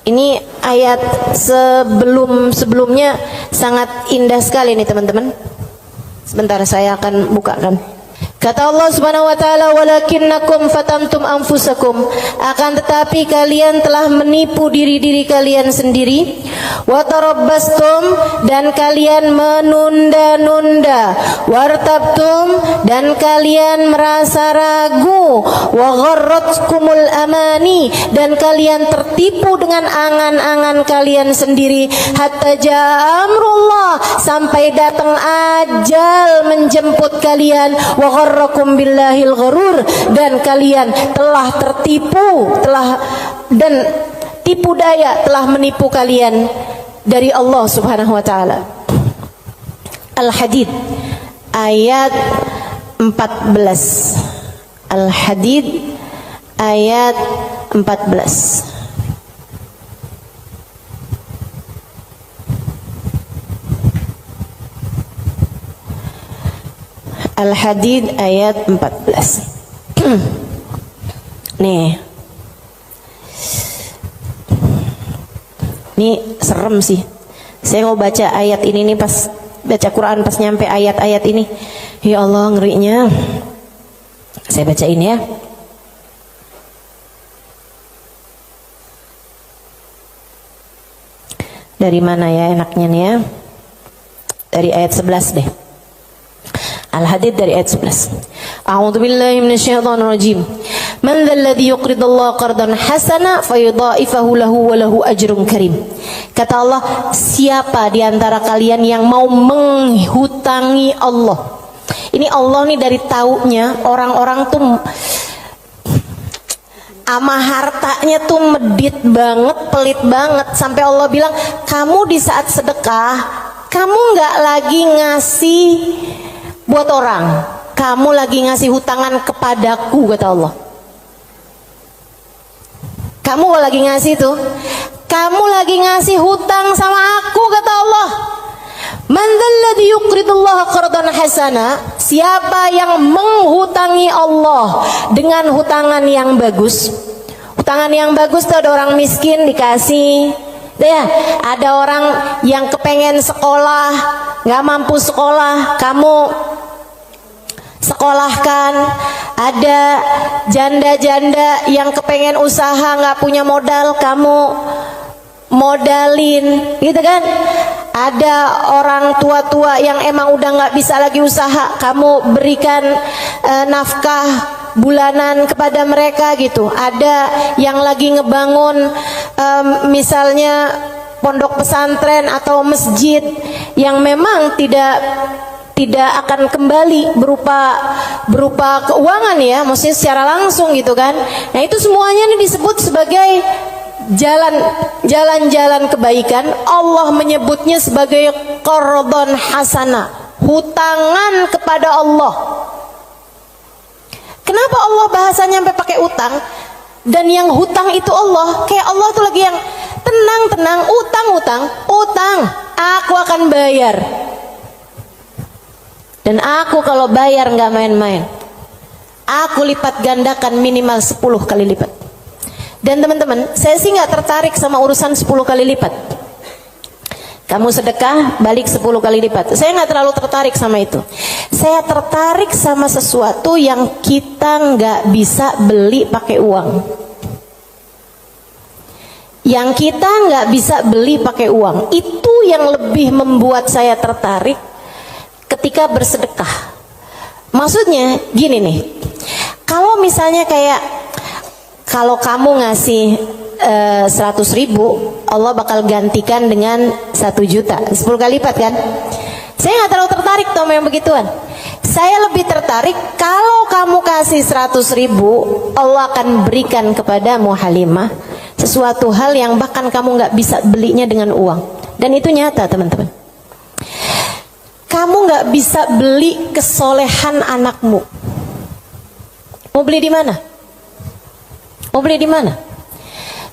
Ini ayat sebelumnya sangat indah sekali nih teman-teman. Sebentar saya akan bukakan. Kata Allah Subhanahu wa taala, walakinnakum fatantum anfusakum, akan tetapi kalian telah menipu diri-diri kalian sendiri, wa tarabbastum, dan kalian menunda-nunda, wartabtum, dan kalian merasa ragu, wa gharratkumul amani, dan kalian tertipu dengan angan-angan kalian sendiri, hatta jaa amrullah, sampai datang ajal menjemput kalian, wa gharrakum billahil gharur, dan kalian telah tertipu, dan tipu daya telah menipu kalian dari Allah Subhanahu wa taala. Al-Hadid ayat 14. Al-Hadid ayat 14. Al-Hadid ayat 14. Nih. Ini serem sih. Saya mau baca ayat ini nih, pas baca Quran pas nyampe ayat-ayat ini. Ya Allah, ngerinya. Saya bacain ya. Dari mana ya enaknya nih ya? Dari ayat 11 deh. Al-Hadid dari ayat 11. A'udzu billahi minasyaitonir rajim. Man dzalladzi yuqridullaha qardan hasana fayudha'ifahu lahu wa lahu ajrun karim. Kata Allah, siapa di antara kalian yang mau menghutangi Allah? Ini Allah nih dari taunya orang-orang tuh ama hartanya tuh medit banget, pelit banget, sampai Allah bilang, kamu di saat sedekah, kamu nggak lagi ngasih buat orang, kamu lagi ngasih hutangan kepadaku, kata Allah. Kamu lagi ngasih tuh, kamu lagi ngasih hutang sama aku, kata Allah. Man dzalladzi yuqridullaha qardan hasana, siapa yang menghutangi Allah dengan hutangan yang bagus. Hutangan yang bagus tuh ada orang miskin dikasih, ya, ada orang yang kepengen sekolah, nggak mampu sekolah, kamu sekolahkan. Ada janda-janda yang kepengen usaha nggak punya modal, kamu modalin, gitu kan. Ada orang tua-tua yang emang udah nggak bisa lagi usaha, kamu berikan nafkah bulanan kepada mereka gitu. Ada yang lagi ngebangun misalnya pondok pesantren atau masjid yang memang tidak akan kembali berupa keuangan ya, maksudnya secara langsung gitu kan. Nah itu semuanya ini disebut sebagai jalan-jalan kebaikan. Allah menyebutnya sebagai qardhan hasana, hutangan kepada Allah. Kenapa Allah bahasanya sampai pakai utang? Dan yang hutang itu Allah, kayak Allah tuh lagi yang tenang, utang, aku akan bayar. Dan aku kalau bayar nggak main-main, aku lipat gandakan minimal 10 kali lipat. Dan teman-teman, saya sih nggak tertarik sama urusan 10 kali lipat. Kamu sedekah balik 10 kali lipat, saya nggak terlalu tertarik sama itu. Saya tertarik sama sesuatu yang kita nggak bisa beli pakai uang, yang kita nggak bisa beli pakai uang. Itu yang lebih membuat saya tertarik ketika bersedekah. Maksudnya gini nih, kalau misalnya kayak kalau kamu ngasih 100.000, Allah bakal gantikan dengan 1 juta, 10 kali lipat kan. Saya nggak terlalu tertarik sama yang begituan. Saya lebih tertarik kalau kamu kasih 100.000, Allah akan berikan kepadamu Halimah sesuatu hal yang bahkan kamu nggak bisa belinya dengan uang. Dan itu nyata teman-teman. Kamu nggak bisa beli kesolehan anakmu. Mau beli di mana? Mau beli di mana?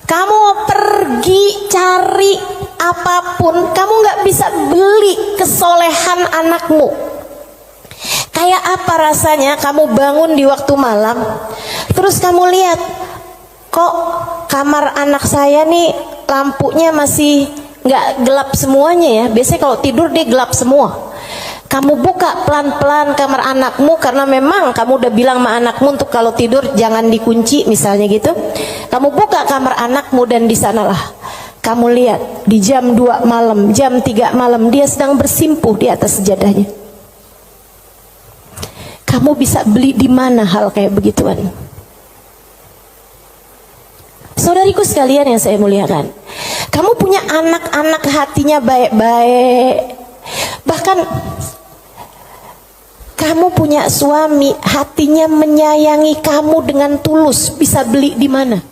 Kamu pergi cari apapun, kamu nggak bisa beli kesolehan anakmu. Kayak apa rasanya kamu bangun di waktu malam, terus kamu lihat, kok kamar anak saya nih lampunya masih nggak gelap semuanya ya. Biasanya kalau tidur dia gelap semua. Kamu buka pelan-pelan kamar anakmu, karena memang kamu udah bilang sama anakmu untuk kalau tidur jangan dikunci misalnya gitu. Kamu buka kamar anakmu dan di sanalah kamu lihat di jam 2 malam, jam 3 malam dia sedang bersimpuh di atas sajadahnya. Kamu bisa beli di mana hal kayak begituan? Saudariku sekalian yang saya muliakan, kamu punya anak-anak hatinya baik-baik. Bahkan kamu punya suami hatinya menyayangi kamu dengan tulus, bisa beli di mana?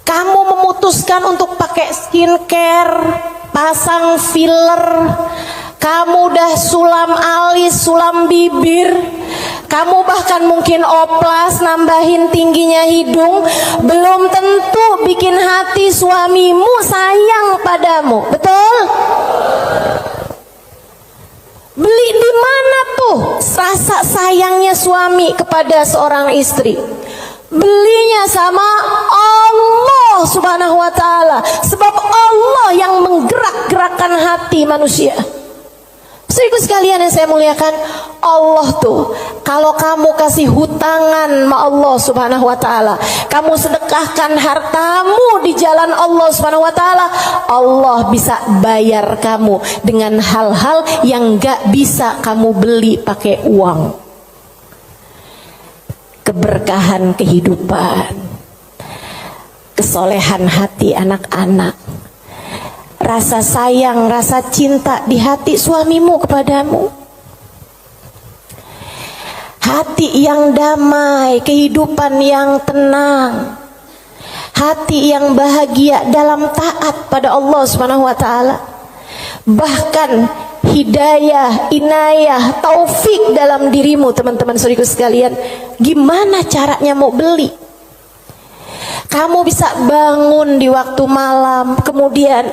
Kamu memutuskan untuk pakai skincare, pasang filler, kamu udah sulam alis, sulam bibir, kamu bahkan mungkin oplas, nambahin tingginya hidung, belum tentu bikin hati suamimu sayang padamu, betul? Beli di mana tuh rasa sayangnya suami kepada seorang istri? Belinya sama Allah Subhanahu wa taala. Sebab Allah yang menggerak-gerakkan hati manusia. Saudaraku sekalian yang saya muliakan, Allah tuh kalau kamu kasih hutangan sama Allah Subhanahu wa taala, kamu sedekahkan hartamu di jalan Allah Subhanahu wa taala, Allah bisa bayar kamu dengan hal-hal yang gak bisa kamu beli pakai uang. Keberkahan kehidupan, kesolehan hati anak-anak, rasa sayang, rasa cinta di hati suamimu kepadamu, hati yang damai, kehidupan yang tenang, hati yang bahagia dalam taat pada Allah Subhanahu wa taala. Bahkan hidayah, inayah, taufik dalam dirimu, teman-teman saudaraku sekalian. Gimana caranya mau beli? Kamu bisa bangun di waktu malam, kemudian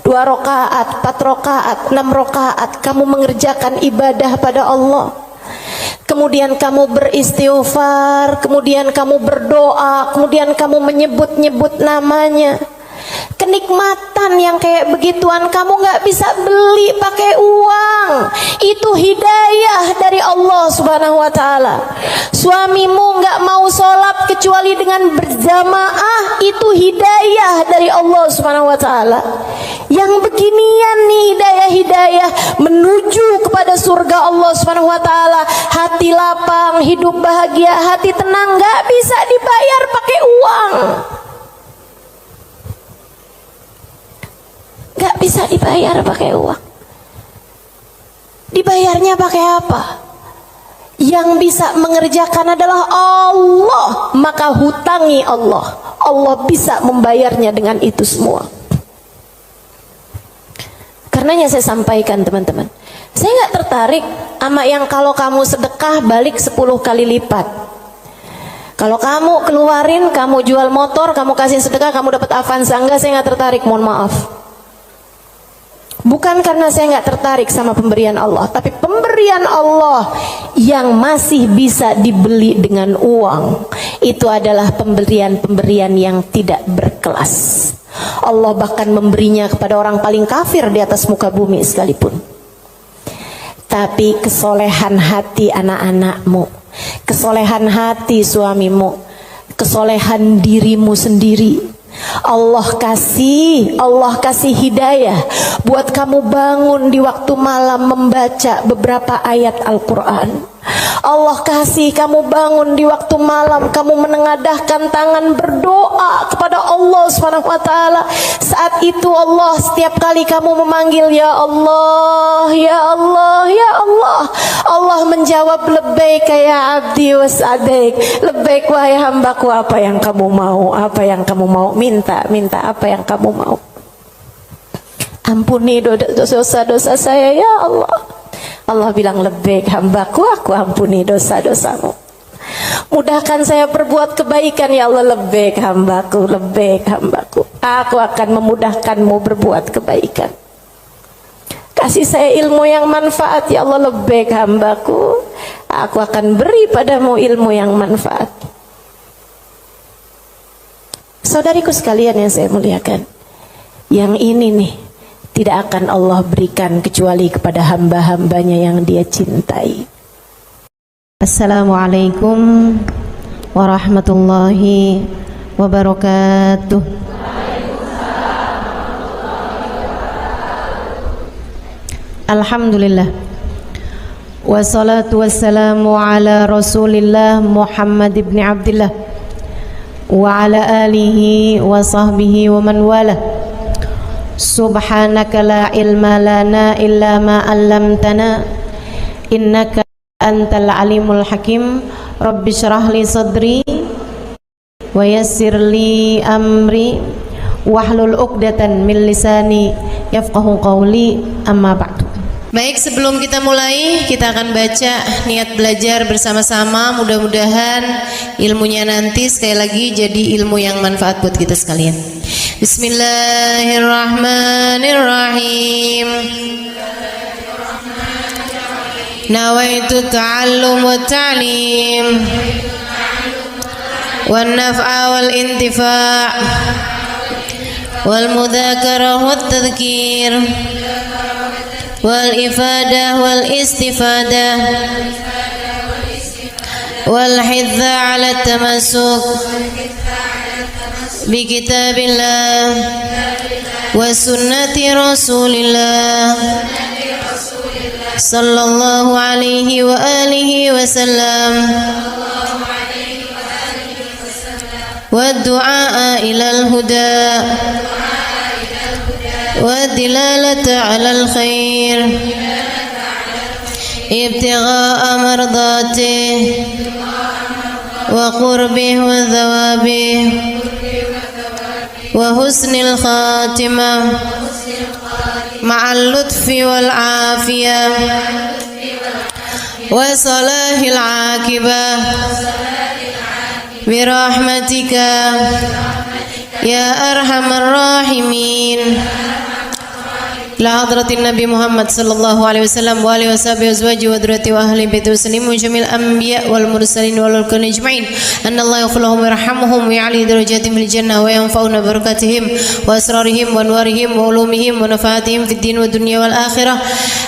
2 rakaat, 4 rakaat, 6 rakaat kamu mengerjakan ibadah pada Allah. Kemudian kamu beristighfar, kemudian kamu berdoa, kemudian kamu menyebut-nyebut namanya. Kenikmatan yang kayak begituan kamu gak bisa beli pakai uang. Itu hidayah dari Allah Subhanahu wa taala. Suamimu gak mau sholat kecuali dengan berjamaah, itu hidayah dari Allah Subhanahu wa taala. Yang beginian nih hidayah-hidayah menuju kepada surga Allah Subhanahu wa taala. Hati lapang, hidup bahagia, hati tenang, gak bisa dibayar pakai uang. Gak bisa dibayar pakai uang. Dibayarnya pakai apa? Yang bisa mengerjakan adalah Allah. Maka hutangi Allah. Allah bisa membayarnya dengan itu semua. Karenanya saya sampaikan teman-teman, saya gak tertarik sama yang kalau kamu sedekah balik 10 kali lipat. Kalau kamu keluarin, kamu jual motor, kamu kasih sedekah, kamu dapat Avanza. Enggak, saya gak tertarik, mohon maaf. Bukan karena saya nggak tertarik sama pemberian Allah, tapi pemberian Allah yang masih bisa dibeli dengan uang, itu adalah pemberian-pemberian yang tidak berkelas. Allah bahkan memberinya kepada orang paling kafir di atas muka bumi sekalipun. Tapi kesolehan hati anak-anakmu, kesolehan hati suamimu, kesolehan dirimu sendiri, Allah kasih hidayah buat kamu bangun di waktu malam membaca beberapa ayat Al-Quran. Allah kasih kamu bangun di waktu malam, kamu menengadahkan tangan berdoa kepada Allah Subhanahu wa taala. Saat itu Allah, setiap kali kamu memanggil ya Allah, ya Allah, ya Allah, Allah menjawab labbaik ya abdi was'adaik. Labbaik wahai hambaku, apa yang kamu mau, apa yang kamu mau, minta apa yang kamu mau. Ampuni dosa-dosa saya ya Allah. Allah bilang labbaik hambaku, aku ampuni dosa-dosamu. Mudahkan saya berbuat kebaikan ya Allah. Labbaik hambaku, labbaik hambaku, aku akan memudahkanmu berbuat kebaikan. Kasih saya ilmu yang manfaat ya Allah. Labbaik hambaku, aku akan beri padamu ilmu yang manfaat. Saudariku sekalian yang saya muliakan, yang ini nih tidak akan Allah berikan kecuali kepada hamba-hambanya yang Dia cintai. Assalamualaikum warahmatullahi wabarakatuh. Alhamdulillah, wassalatu wassalamu ala Rasulillah Muhammad ibn Abdillah wa ala alihi wa sahbihi wa man wala. Subhanaka la ilma lana illa ma 'allamtana innaka antal alimul hakim. Rabbi syrah li sadri wa yassir li amri wahlul 'uqdatan min lisani yafqahu qawli, amma ba'du. Baik, sebelum kita mulai, kita akan baca niat belajar bersama-sama. Mudah-mudahan ilmunya nanti sekali lagi jadi ilmu yang manfaat buat kita sekalian. Bismillahirrahmanirrahim. Nawaitu ta'allum wa ta'lim wan naf'a wal intifa' wal mudzakarah wat tadhkir wal ifadah wal istifadah wal hidza ala tamassuk bi kitabillah wa sunnati rasulillah sallallahu alaihi wa alihi wasallam wa du'a ilal huda والدلالة على الخير ابتغاء مرضاته وقربه وثوابه وحسن الخاتمة مع اللطف والعافية وصلاح العاقبة برحمتك يا أرحم الراحمين. إلى حضرة النبي محمد صلى الله عليه وسلم وآله وصحبه وأزواجه وذريته وأهل بيته وسلم وجميع الأنبياء والمرسلين والأولياء أجمعين أن الله يغفر لهم ويرحمهم ويعلي درجاتهم في الجنة وينفعنا ببركاتهم وأسرارهم وأنوارهم وعلومهم ونفعاتهم في الدين والدنيا والآخرة.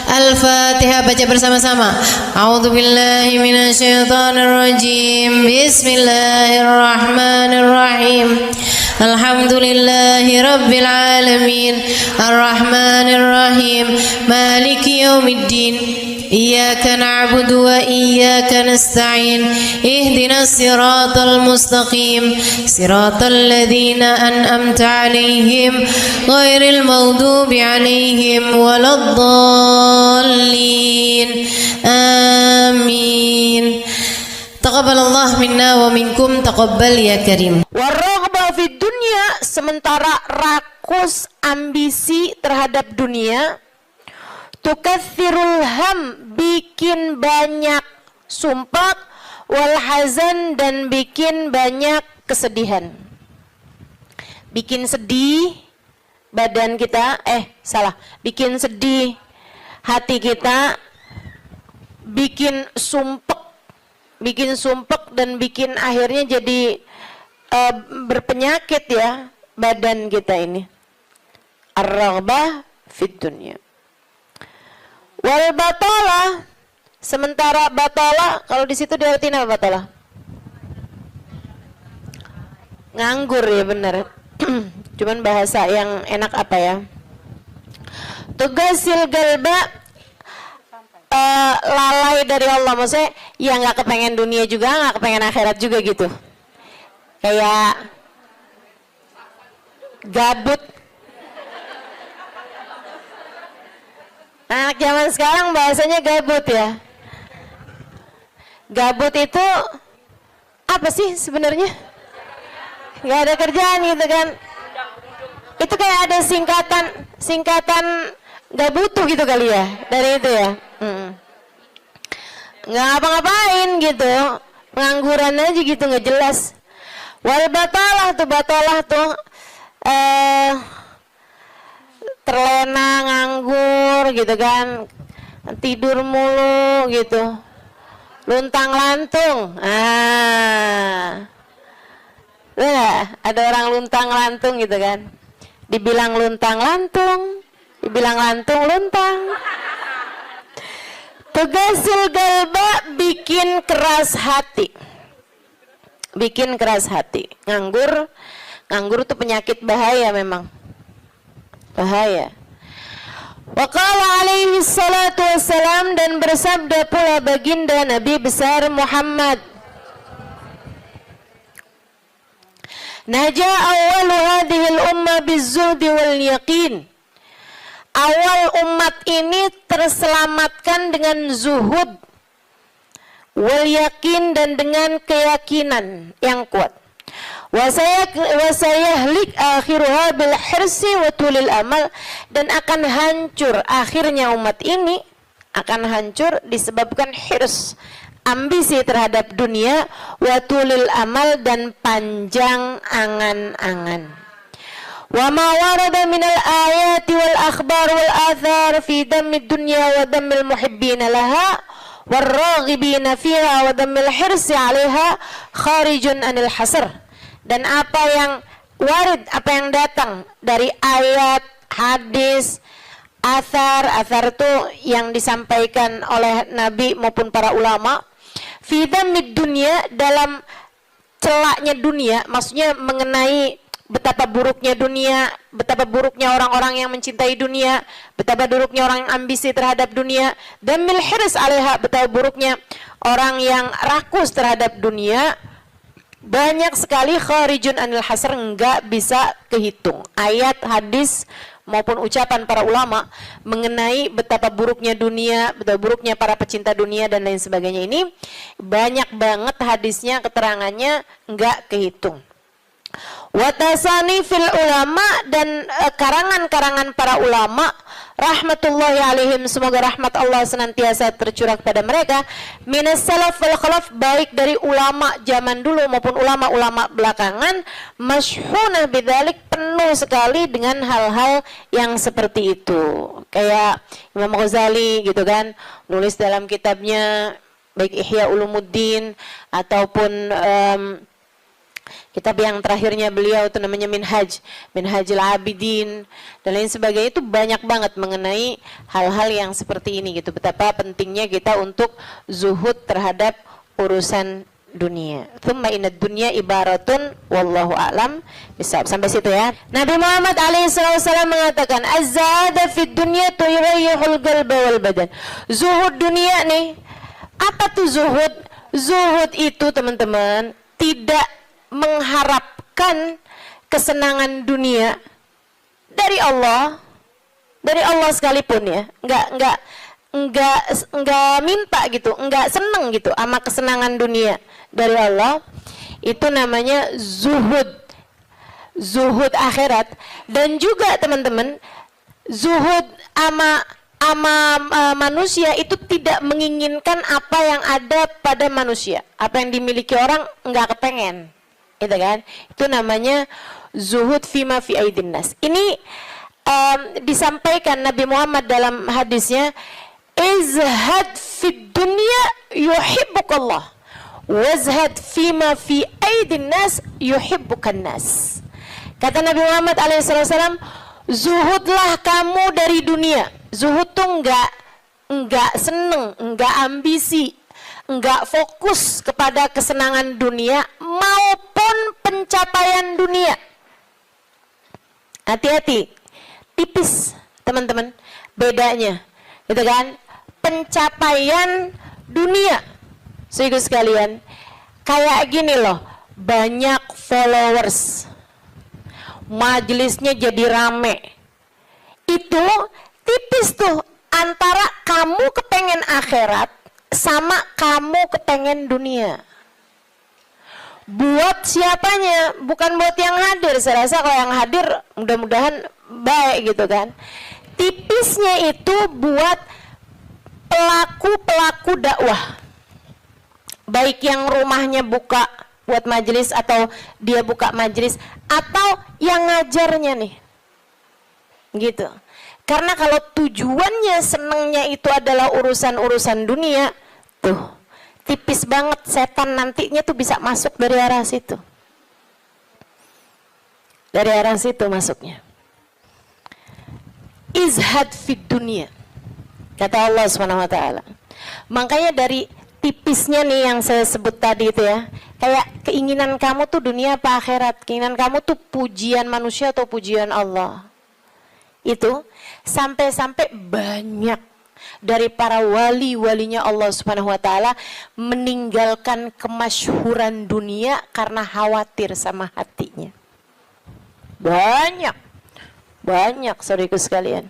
Al-Fatihah, baca bersama-sama. A'udzu billahi minasyaitonir rajim. Bismillahirrahmanirrahim. Alhamdulillahi rabbil alamin. Ar-Rahmanir Rahim. Maliki yaumiddin. Iyyaka na'budu wa iyyaka nasta'in. Ihdinas siratal mustaqim. Siratal ladzina an'amta 'alaihim ghairil maghdubi 'alaihim waladdallin. Amin. Taqabbalallah minna wa minkum, taqabbal ya karim. Warraghba fid dunya, sementara rakus ambisi terhadap dunia, tukathirul ham, bikin banyak sumpah, wal hazan, dan bikin banyak kesedihan. Bikin sedih badan kita, bikin sedih hati kita, bikin sumpek dan bikin akhirnya jadi berpenyakit ya badan kita ini. Ar-raghbah fid dunya. Wal batalah, sementara batalah, kalau di situ diartiin apa batalah? Nganggur ya, benar. Cuman bahasa yang enak apa ya? Tugasil galba, lalai dari Allah, maksudnya ya nggak kepengen dunia juga, nggak kepengen akhirat juga gitu, kayak gabut. Anak zaman sekarang bahasanya gabut ya. Gabut itu apa sih sebenarnya? Nggak ada kerjaan gitu kan? Itu kayak ada singkatan nggak butuh gitu kali ya dari itu ya. Nggak ngapa-ngapain gitu, pengangguran aja gitu, nggak jelas. Wal batalah tuh terlena, nganggur gitu kan, tidur mulu gitu, luntang lantung. Nah, ada orang luntang-lantung gitu kan. Dibilang luntang-lantung, dibilang lantung-luntang. Tugasil galba, bikin keras hati. Bikin keras hati. Nganggur itu penyakit bahaya memang. Bahaya. Wa qala alaihi salatu wassalam, dan bersabda pula baginda Nabi besar Muhammad, Naja awwalu hadhil umma bizzuhdi wal yaqin. Awal umat ini terselamatkan dengan zuhud wal yakin, dan dengan keyakinan yang kuat. Wasayahlik akhiruha bil hirsi wa tulil amal, dan akan hancur akhirnya umat ini, akan hancur disebabkan hirs, ambisi terhadap dunia, wa tulil amal, dan panjang angan-angan. Wa ma warada minal ayati wal akhbar wal athar fi dammid dunya wa dammil muhibbina laha warraghibina fiha wa dammil hirsi 'alaiha kharijun anil hasr. Dan apa yang warid, apa yang datang dari ayat, hadis, athar itu yang disampaikan oleh Nabi maupun para ulama, fi dammid dunya, dalam celaknya dunia, maksudnya mengenai betapa buruknya dunia, betapa buruknya orang-orang yang mencintai dunia, betapa buruknya orang yang ambisi terhadap dunia, dan mil hirs 'alaiha, betapa buruknya orang yang rakus terhadap dunia. Banyak sekali kharijun anil hasr, enggak bisa kehitung. Ayat, hadis maupun ucapan para ulama mengenai betapa buruknya dunia, betapa buruknya para pecinta dunia dan lain sebagainya, ini banyak banget hadisnya, keterangannya enggak kehitung. Watasani fil ulama, dan karangan-karangan para ulama rahmatullahi alaihim, semoga rahmat Allah senantiasa tercurah kepada mereka, minas salaf wal khalaf, baik dari ulama zaman dulu maupun ulama-ulama belakangan, masyhunah bidzalik, penuh sekali dengan hal-hal yang seperti itu. Kayak Imam Ghazali gitu kan, nulis dalam kitabnya baik Ihya Ulumuddin ataupun kitab yang terakhirnya beliau itu namanya Minhajul Abidin dan lain sebagainya, itu banyak banget mengenai hal-hal yang seperti ini gitu. Betapa pentingnya kita untuk zuhud terhadap urusan dunia. Tsumma inad dunya ibaratun wallahu a'lam bisa sampai situ ya. Nabi Muhammad alaihissalam mengatakan, az-zahada fid dunya tuyrayyihul qalba wal badan. Zuhud dunia nih. Apa tuh zuhud? Zuhud itu teman-teman tidak mengharapkan kesenangan dunia dari Allah sekalipun ya, enggak minta gitu, enggak seneng gitu sama kesenangan dunia dari Allah. Itu namanya zuhud akhirat. Dan juga teman-teman, zuhud ama manusia itu tidak menginginkan apa yang ada pada manusia, apa yang dimiliki orang enggak kepengen. Itu kan, itu namanya zuhud fima fi aidin nas. Ini disampaikan Nabi Muhammad dalam hadisnya, izhad fid dunya yuhibbukallah, wazhad fima fi aidin nas yuhibbukan nas. Kata Nabi Muhammad alaihissalam, zuhudlah kamu dari dunia. Zuhud tuh enggak seneng, enggak ambisi, enggak fokus kepada kesenangan dunia maupun pencapaian dunia. Hati-hati, tipis teman-teman bedanya, gitu kan? Pencapaian dunia, saudara sekalian, kayak gini loh, banyak followers, majelisnya jadi rame, itu tipis tuh antara kamu kepengen akhirat sama kamu kepengen dunia. Buat siapanya? Bukan buat yang hadir. Saya rasa kalau yang hadir mudah-mudahan baik gitu kan. Tipisnya itu buat pelaku-pelaku dakwah, baik yang rumahnya buka buat majelis atau dia buka majelis, atau yang ngajarnya nih gitu. Karena kalau tujuannya senengnya itu adalah urusan-urusan dunia, tuh tipis banget setan nantinya tuh bisa masuk dari arah situ. Dari arah situ masuknya. Izhad fid dunia, kata Allah SWT. Makanya dari tipisnya nih yang saya sebut tadi itu ya, kayak keinginan kamu tuh dunia apa akhirat, keinginan kamu tuh pujian manusia atau pujian Allah. Itu sampai-sampai banyak dari para wali-walinya Allah Subhanahu wa taala meninggalkan kemasyhuran dunia karena khawatir sama hatinya. Banyak saudaraku sekalian.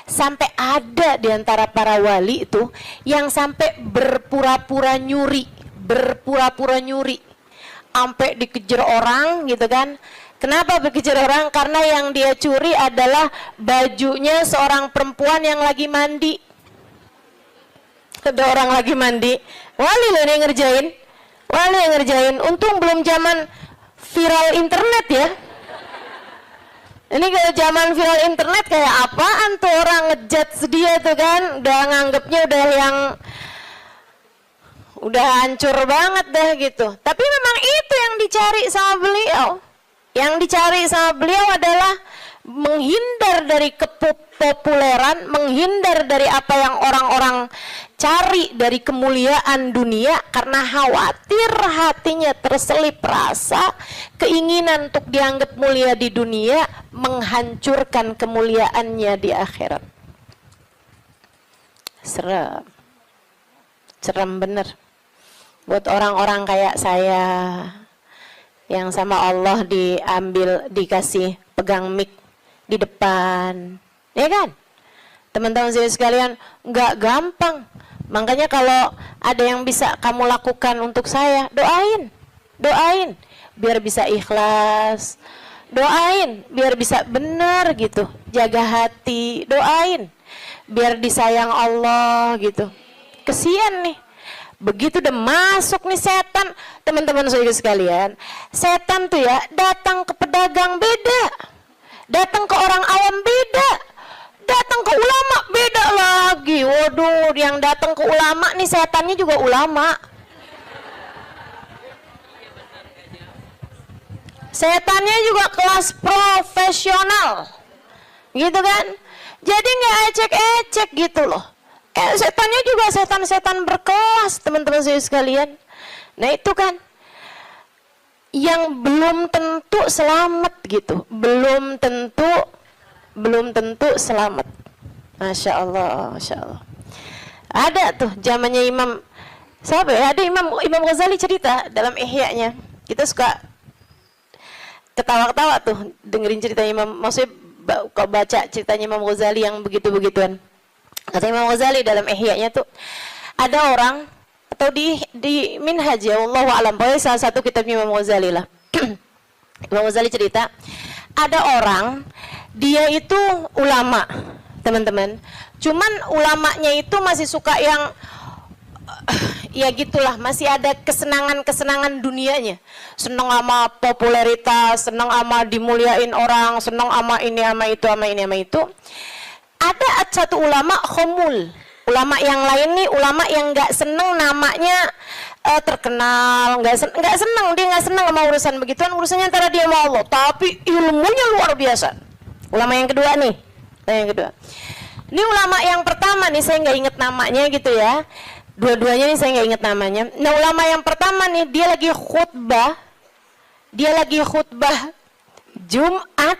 Sampai ada di antara para wali itu yang sampai berpura-pura nyuri, sampai dikejar orang gitu kan. Kenapa dikejar orang? Karena yang dia curi adalah bajunya seorang perempuan yang lagi mandi. Ada orang lagi mandi, wali loh yang ngerjain. Untung belum zaman viral internet ya. Ini kalau zaman viral internet kayak apaan tuh orang ngejudge dia tuh kan, udah nganggepnya udah hancur banget dah gitu. Tapi memang itu yang dicari sama beliau. Yang dicari sama beliau adalah menghindar dari kepopuleran, menghindar dari apa yang orang-orang cari dari kemuliaan dunia, karena khawatir hatinya terselip rasa keinginan untuk dianggap mulia di dunia menghancurkan kemuliaannya di akhirat. Serem bener buat orang-orang kayak saya yang sama Allah dikasih pegang mic di depan, ya kan? Teman-teman saya sekalian, nggak gampang. Makanya kalau ada yang bisa kamu lakukan untuk saya, doain, biar bisa ikhlas, doain, biar bisa benar gitu, jaga hati, doain, biar disayang Allah gitu. Kesian nih, begitu udah masuk nih setan, teman-teman saya sekalian, setan tuh ya datang ke pedagang beda. Datang ke orang awam beda, datang ke ulama beda lagi. Waduh, yang datang ke ulama nih setannya juga ulama. Setannya juga kelas profesional, gitu kan? Jadi nggak ecek-ecek gitu loh. Setannya juga setan-setan berkelas, teman-teman saya sekalian. Nah itu kan yang belum tentu selamat gitu, belum tentu selamat. Masya Allah. Ada tuh zamannya Imam siapa ya, ada Imam Ghazali cerita dalam Ihya-nya. Kita suka ketawa-ketawa tuh dengerin cerita Imam, maksudnya kalau baca ceritanya Imam Ghazali yang begitu-begituan. Kata Imam Ghazali dalam Ihya-nya tuh, ada orang atau di Minhaj ya, wallahu a'lam, pokoknya salah satu kitabnya Imam Ghazali lah. Imam Ghazali cerita, ada orang dia itu ulama, teman-teman. Cuman ulamanya itu masih suka yang ya gitulah, masih ada kesenangan dunianya. Senang sama popularitas, senang sama dimuliain orang, senang sama ini sama itu. Ada satu ulama khomul. Ulama yang lain nih, ulama yang nggak seneng namanya terkenal, nggak seneng, dia nggak seneng sama urusan begituan, urusannya antara dia sama Allah, tapi ilmunya luar biasa. Ulama yang kedua nih, ini ulama yang pertama nih saya nggak inget namanya gitu ya, dua-duanya nih saya nggak inget namanya. Nah ulama yang pertama nih dia lagi khutbah Jumat,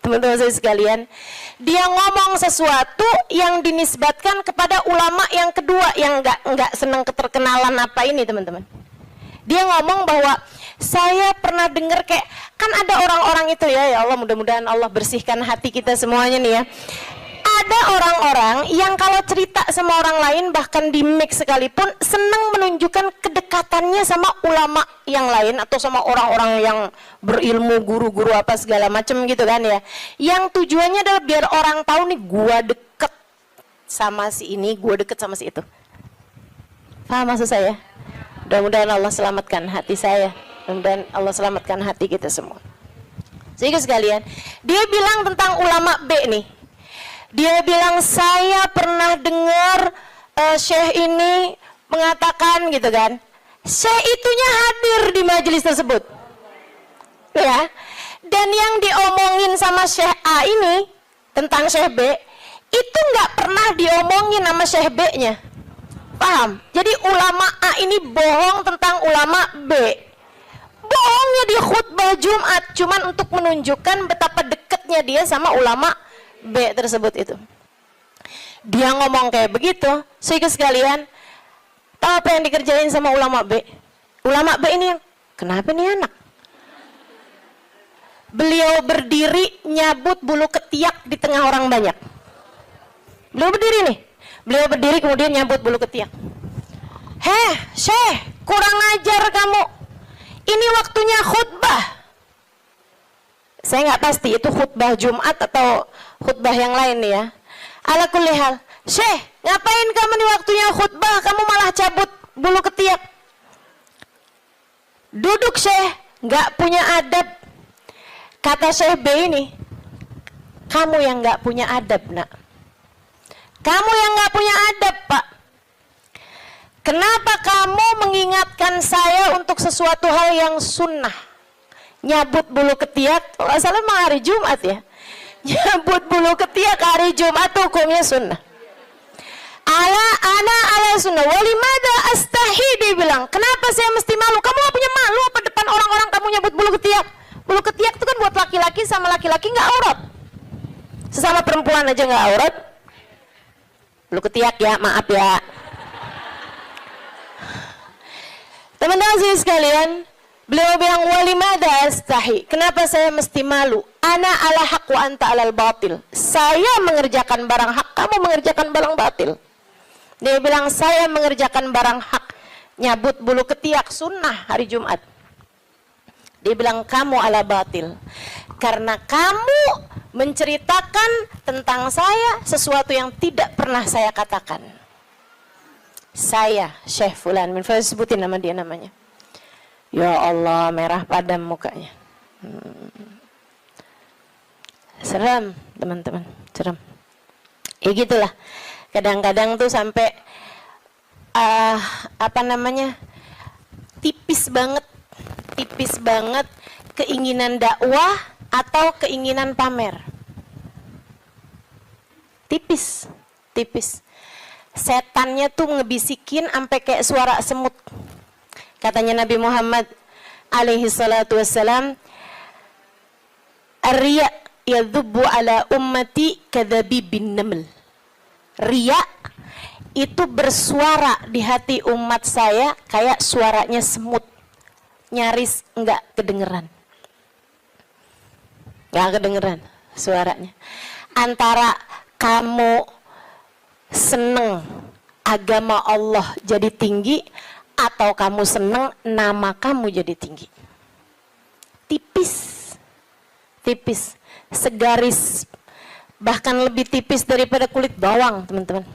teman-teman saya sekalian, dia ngomong sesuatu yang dinisbatkan kepada ulama yang kedua yang nggak senang keterkenalan apa ini, teman-teman. Dia ngomong bahwa saya pernah dengar kayak, kan ada orang-orang itu ya Allah, mudah-mudahan Allah bersihkan hati kita semuanya nih ya. Ada orang-orang yang kalau cerita sama orang lain, bahkan di mic sekalipun, senang menunjukkan kedekatannya sama ulama yang lain atau sama orang-orang yang berilmu, guru-guru apa segala macam gitu kan ya. Yang tujuannya adalah biar orang tahu nih, gua deket sama si ini, gua deket sama si itu. Paham maksud saya? Mudah-mudahan Allah selamatkan hati saya, mudah-mudahan Allah selamatkan hati kita semua. Sehingga sekalian, dia bilang tentang ulama B nih. Dia bilang, saya pernah dengar syekh ini mengatakan gitu kan. Syekh itunya hadir di majelis tersebut. Ya. Dan yang diomongin sama Syekh A ini tentang Syekh B itu nggak pernah diomongin sama Syekh B-nya. Paham? Jadi ulama A ini bohong tentang ulama B. Bohongnya di khutbah Jumat cuman untuk menunjukkan betapa dekatnya dia sama ulama B tersebut itu. Dia ngomong kayak begitu, sehingga sekalian, tahu apa yang dikerjain sama ulama B? Ulama B ini yang, kenapa nih anak? Beliau berdiri nyabut bulu ketiak di tengah orang banyak. Beliau berdiri nih. Beliau berdiri kemudian nyabut bulu ketiak. Heh, Syekh, kurang ajar kamu. Ini waktunya khutbah. Saya nggak pasti itu khutbah Jumat atau khutbah yang lain nih ya. Ala kulli hal, Syekh, ngapain kamu di waktunya khutbah? Kamu malah cabut bulu ketiak. Duduk Syekh, nggak punya adab. Kata Syekh B ini, kamu yang nggak punya adab nak. Kamu yang nggak punya adab pak. Kenapa kamu mengingatkan saya untuk sesuatu hal yang sunnah? Nyabut bulu ketiak, kalau nggak salah emang hari Jumat ya. Nyabut bulu ketiak hari Jumat hukumnya sunnah. Ala sunnah. Walimada astahi, dia bilang. Kenapa saya mesti malu? Kamu gak punya malu apa depan orang-orang kamu nyabut bulu ketiak? Bulu ketiak itu kan buat laki-laki sama laki-laki nggak aurat. Sesama perempuan aja nggak aurat. Bulu ketiak ya, maaf ya. Teman-teman sekalian, beliau bilang walimada astahi. Kenapa saya mesti malu? Ana ala haq wa anta alal batil. Saya mengerjakan barang hak, kamu mengerjakan barang batil. Dia bilang saya mengerjakan barang hak, nyabut bulu ketiak sunnah hari Jumat. Dia bilang kamu ala batil. Karena kamu menceritakan tentang saya sesuatu yang tidak pernah saya katakan. Saya Syekh Fulan min Fulan, sebutin nama dia namanya. Ya Allah, merah padam mukanya. Seram teman-teman, seram. Ya gitulah. Kadang-kadang tuh sampai tipis banget keinginan dakwah atau keinginan pamer. Tipis. Setannya tuh ngebisikin sampai kayak suara semut. Katanya Nabi Muhammad alaihi salatu wassalam, "Ar-riya yadhubbu ala ummati kadhabibin naml." Riya itu bersuara di hati umat saya kayak suaranya semut. Nyaris enggak kedengeran. Enggak kedengeran suaranya. Antara kamu seneng agama Allah jadi tinggi atau kamu seneng nama kamu jadi tinggi. Tipis. Segaris, bahkan lebih tipis daripada kulit bawang, teman-teman.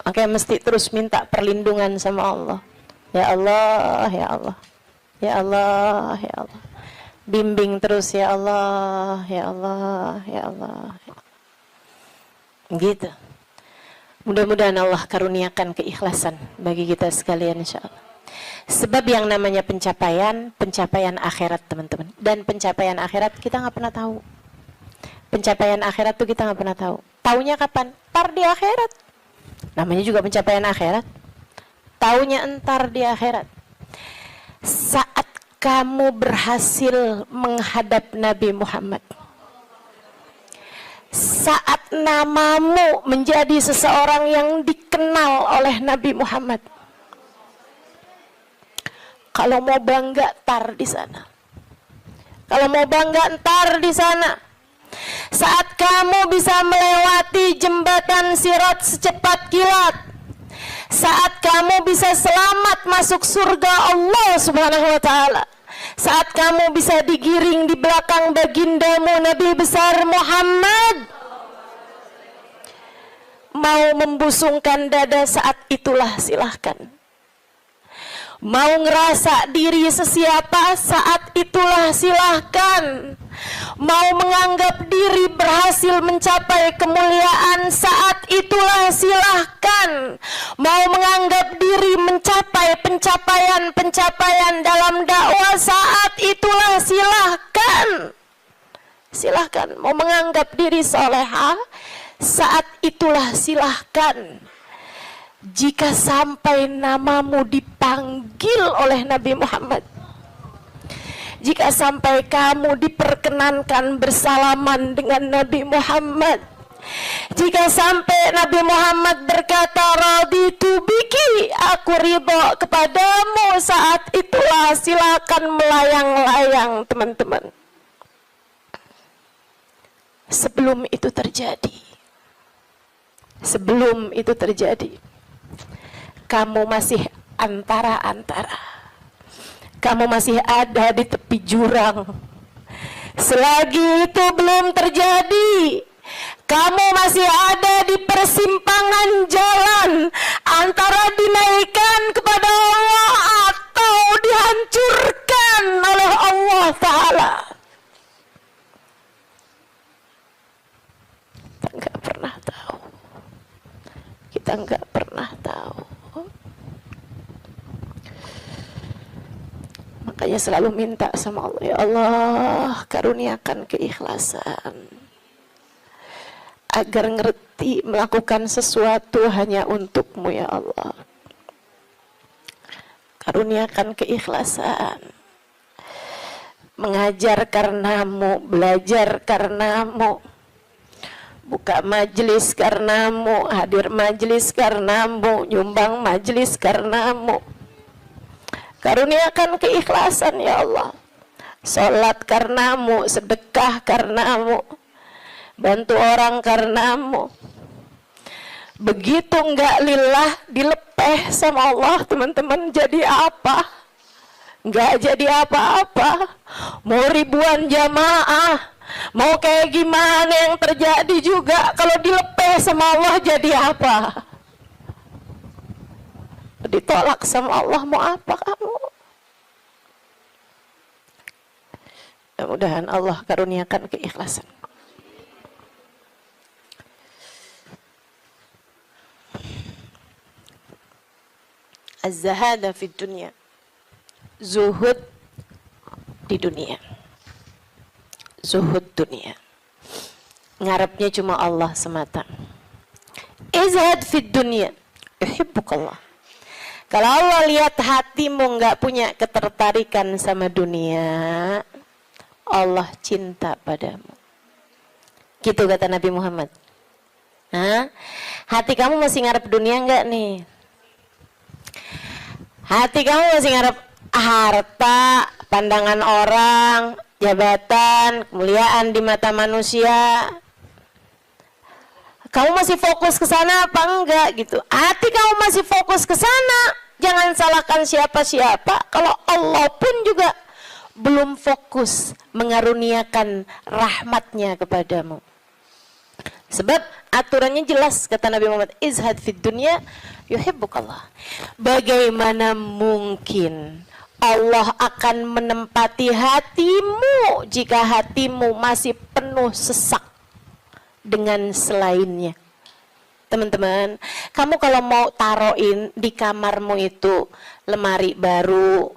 Oke, mesti terus minta perlindungan sama Allah. Ya Allah, ya Allah. Ya Allah, ya Allah. Bimbing terus ya Allah, ya Allah, ya Allah. Gitu. Mudah-mudahan Allah karuniakan keikhlasan bagi kita sekalian insyaallah. Sebab yang namanya pencapaian akhirat teman-teman. Dan pencapaian akhirat kita nggak pernah tahu. Pencapaian akhirat tuh kita nggak pernah tahu. Taunya kapan? Ntar di akhirat. Namanya juga pencapaian akhirat. Taunya entar di akhirat. Saat kamu berhasil menghadap Nabi Muhammad. Saat namamu menjadi seseorang yang dikenal oleh Nabi Muhammad. Kalau mau bangga, tar di sana. Kalau mau bangga, ntar di sana. Saat kamu bisa melewati jembatan Sirat secepat kilat. Saat kamu bisa selamat masuk surga Allah Subhanahu wa Ta'ala. Saat kamu bisa digiring di belakang bagindamu Nabi besar Muhammad. Mau membusungkan dada saat itulah silahkan. Mau ngerasa diri sesiapa saat itulah silahkan. Mau menganggap diri berhasil mencapai kemuliaan saat itulah silahkan. Mau menganggap diri mencapai mencapai pencapaian dalam dakwah, saat itulah silahkan mau menganggap diri soleha, saat itulah silahkan. Jika sampai namamu dipanggil oleh Nabi Muhammad, jika sampai kamu diperkenankan bersalaman dengan Nabi Muhammad, jika sampai Nabi Muhammad berkata raditu biki, aku ridho kepadamu, saat itulah silakan melayang-layang teman-teman. Sebelum itu terjadi, kamu masih antara-antara, kamu masih ada di tepi jurang. Selagi itu belum terjadi, kamu masih ada di persimpangan jalan antara dinaikkan kepada Allah atau dihancurkan oleh Allah Ta'ala. Kita nggak pernah tahu. Makanya selalu minta sama Allah, ya Allah, karuniakan keikhlasan agar ngerti melakukan sesuatu hanya untukmu, ya Allah. Karuniakan keikhlasan, mengajar karenamu, belajar karenamu, buka majelis karenamu, hadir majelis karenamu, nyumbang majelis karenamu. Karuniakan keikhlasan, ya Allah. Sholat karenamu, sedekah karenamu, bantu orang karenamu. Begitu enggak lillah, dilepeh sama Allah, teman-teman, jadi apa? Enggak jadi apa-apa. Mau ribuan jamaah, mau kayak gimana yang terjadi juga, kalau dilepeh sama Allah jadi apa? Ditolak sama Allah, mau apa kamu? Mudah-mudahan Allah karuniakan keikhlasan. Az-zahada fid dunya, zuhud di dunia, zuhud dunia, ngarepnya cuma Allah semata. Izhad fid dunya, yuhibbukallah. Kalau Allah lihat hatimu nggak punya ketertarikan sama dunia, Allah cinta padamu. Gitu kata Nabi Muhammad. Hah? Hati kamu masih ngarep dunia nggak nih? Hati kamu masih ngarep harta, pandangan orang, jabatan, kemuliaan di mata manusia? Kamu masih fokus ke sana apa enggak gitu? Hati kamu masih fokus ke sana, jangan salahkan siapa-siapa. Kalau Allah pun juga belum fokus mengaruniakan rahmatnya kepadamu. Sebab aturannya jelas, kata Nabi Muhammad, izhad fid dunya yuhibbukallah. Bagaimana mungkin Allah akan menempati hatimu jika hatimu masih penuh sesak dengan selainnya? Teman-teman, kamu kalau mau taruhin di kamarmu itu lemari baru,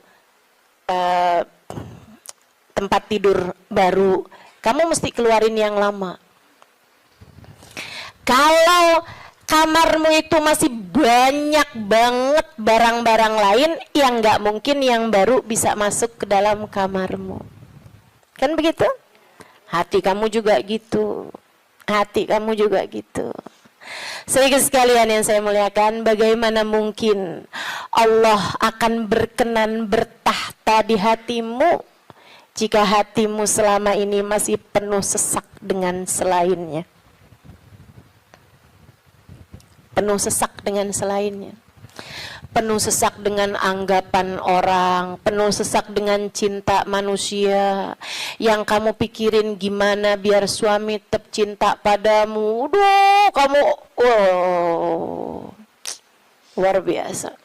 tempat tidur baru, kamu mesti keluarin yang lama. Kalau kamarmu itu masih banyak banget barang-barang lain, yang nggak mungkin yang baru bisa masuk ke dalam kamarmu. Kan begitu? Hati kamu juga gitu. Hati kamu juga gitu. Saudara sekalian yang saya muliakan, bagaimana mungkin Allah akan berkenan bertahta di hatimu jika hatimu selama ini masih penuh sesak dengan selainnya? Penuh sesak dengan selainnya, penuh sesak dengan anggapan orang, penuh sesak dengan cinta manusia. Yang kamu pikirin gimana biar suami tetap cinta padamu. Duh, kamu luar biasa.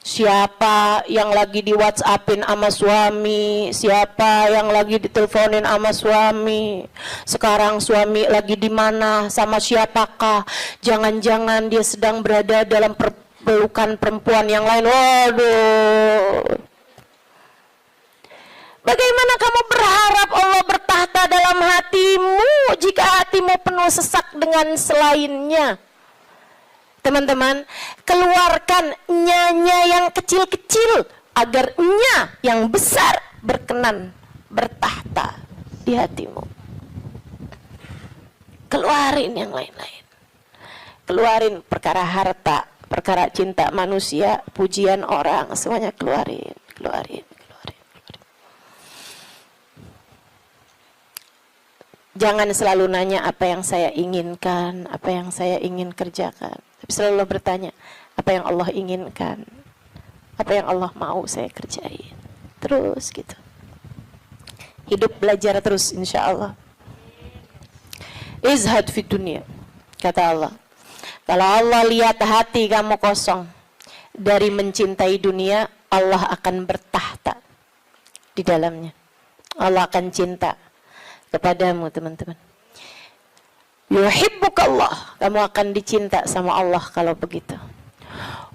Siapa yang lagi di WhatsAppin sama suami, siapa yang lagi diteleponin sama suami, sekarang suami lagi di mana, sama siapakah, jangan-jangan dia sedang berada dalam pelukan perempuan yang lain. Waduh. Bagaimana kamu berharap Allah bertahta dalam hatimu jika hatimu penuh sesak dengan selainnya? Teman-teman, keluarkan nya yang kecil-kecil agar nya yang besar berkenan bertahta di hatimu. Keluarin yang lain-lain. Keluarin perkara harta, perkara cinta manusia, pujian orang, semuanya keluarin. Jangan selalu nanya apa yang saya inginkan, apa yang saya ingin kerjakan. Tapi selalu bertanya, apa yang Allah inginkan, apa yang Allah mau saya kerjain. Terus gitu. Hidup belajar terus insya Allah. Izhad fi dunia, kata Allah. Kalau Allah lihat hati kamu kosong dari mencintai dunia, Allah akan bertahta di dalamnya. Allah akan cinta kepadamu, teman-teman. Yuhibbukallah, kamu akan dicinta sama Allah kalau begitu.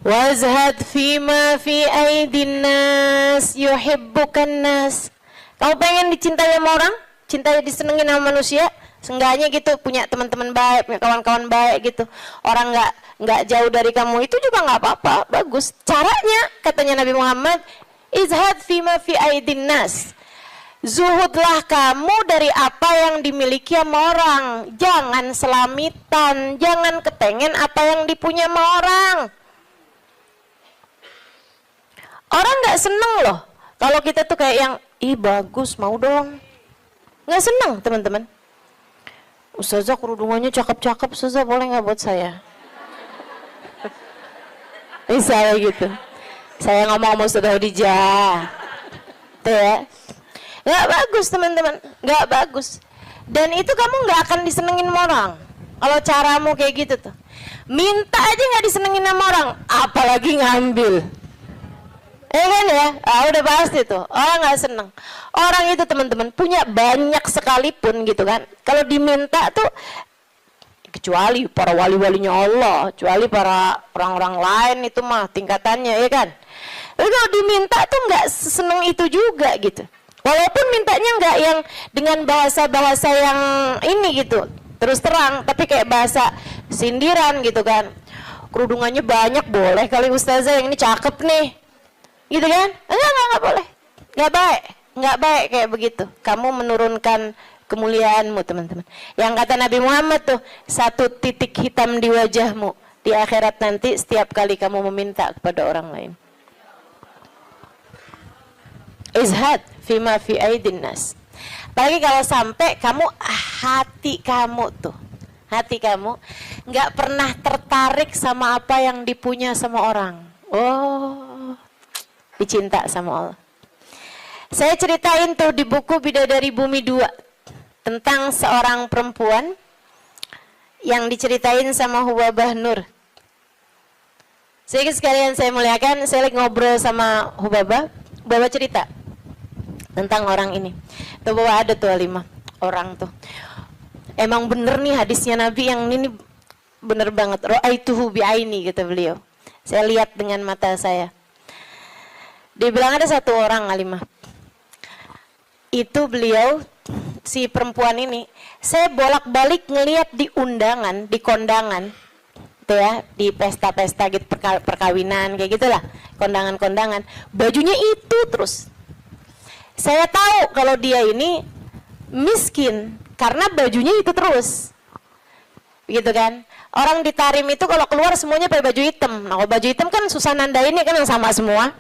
Wazhad fima fi aidin nas yuhibbukan nas. Kamu pengen dicintai sama orang, cintai disenengin sama manusia, seenggaknya gitu punya teman-teman baik, punya kawan-kawan baik gitu. Orang nggak jauh dari kamu itu juga nggak apa-apa, bagus. Caranya katanya Nabi Muhammad, izhad fima fi aidin nas. Zuhudlah kamu dari apa yang dimiliki sama orang. Jangan selamitan, jangan kepengen apa yang dipunya sama orang. Orang nggak seneng loh kalau kita tuh kayak yang, ih bagus, mau dong. Nggak seneng, teman-teman. Ustazah kerudungannya cakep-cakep, Ustazah boleh nggak buat saya? Misalnya gitu. Saya ngomong sama Ustazah Khadijah. Tuh ya. Nggak bagus, teman-teman. Nggak bagus. Dan itu kamu nggak akan disenengin sama orang kalau caramu kayak gitu tuh. Minta aja nggak disenengin sama orang, apalagi ngambil. Kan ya? Udah pasti tuh orang nggak seneng. Orang itu, teman-teman, punya banyak sekalipun gitu kan, kalau diminta tuh, kecuali para wali-walinya Allah, kecuali para orang-orang lain itu mah tingkatannya, ya kan. Tapi kalau diminta tuh nggak seneng itu juga gitu. Walaupun mintanya nggak yang dengan bahasa-bahasa yang ini gitu, terus terang, tapi kayak bahasa sindiran gitu kan. Kerudungannya banyak, boleh kali Ustazah, yang ini cakep nih, gitu kan? Enggak boleh, nggak baik kayak begitu. Kamu menurunkan kemuliaanmu, teman-teman. Yang kata Nabi Muhammad tuh, 1 titik hitam di wajahmu di akhirat nanti setiap kali kamu meminta kepada orang lain. Izhad fima fi aidin nas. Apalagi kalau sampai kamu, hati kamu nggak pernah tertarik sama apa yang dipunya sama orang. Oh, dicinta sama Allah. Saya ceritain tuh di buku Bidadari Bumi 2 tentang seorang perempuan yang diceritain sama Hubabah Nur. Sedikit sekalian saya muliakan, saya lagi ngobrol sama Hubabah cerita tentang orang ini. Tuh bahwa ada tuh 5 orang tuh. Emang bener nih hadisnya Nabi yang ini bener banget. Ra'aituhu bi'aini, kata beliau. Saya lihat dengan mata saya. Dia bilang ada 1 orang, Alimah. Itu beliau, si perempuan ini, saya bolak-balik ngelihat di undangan, di kondangan, tuh ya, di pesta-pesta gitu, perkawinan kayak gitulah, kondangan-kondangan, bajunya itu terus. Saya tahu kalau dia ini miskin karena bajunya itu terus, gitu kan? Orang di Tarim itu kalau keluar semuanya pakai baju hitam. Nah, kalau baju hitam kan susah nandainnya kan yang sama semua.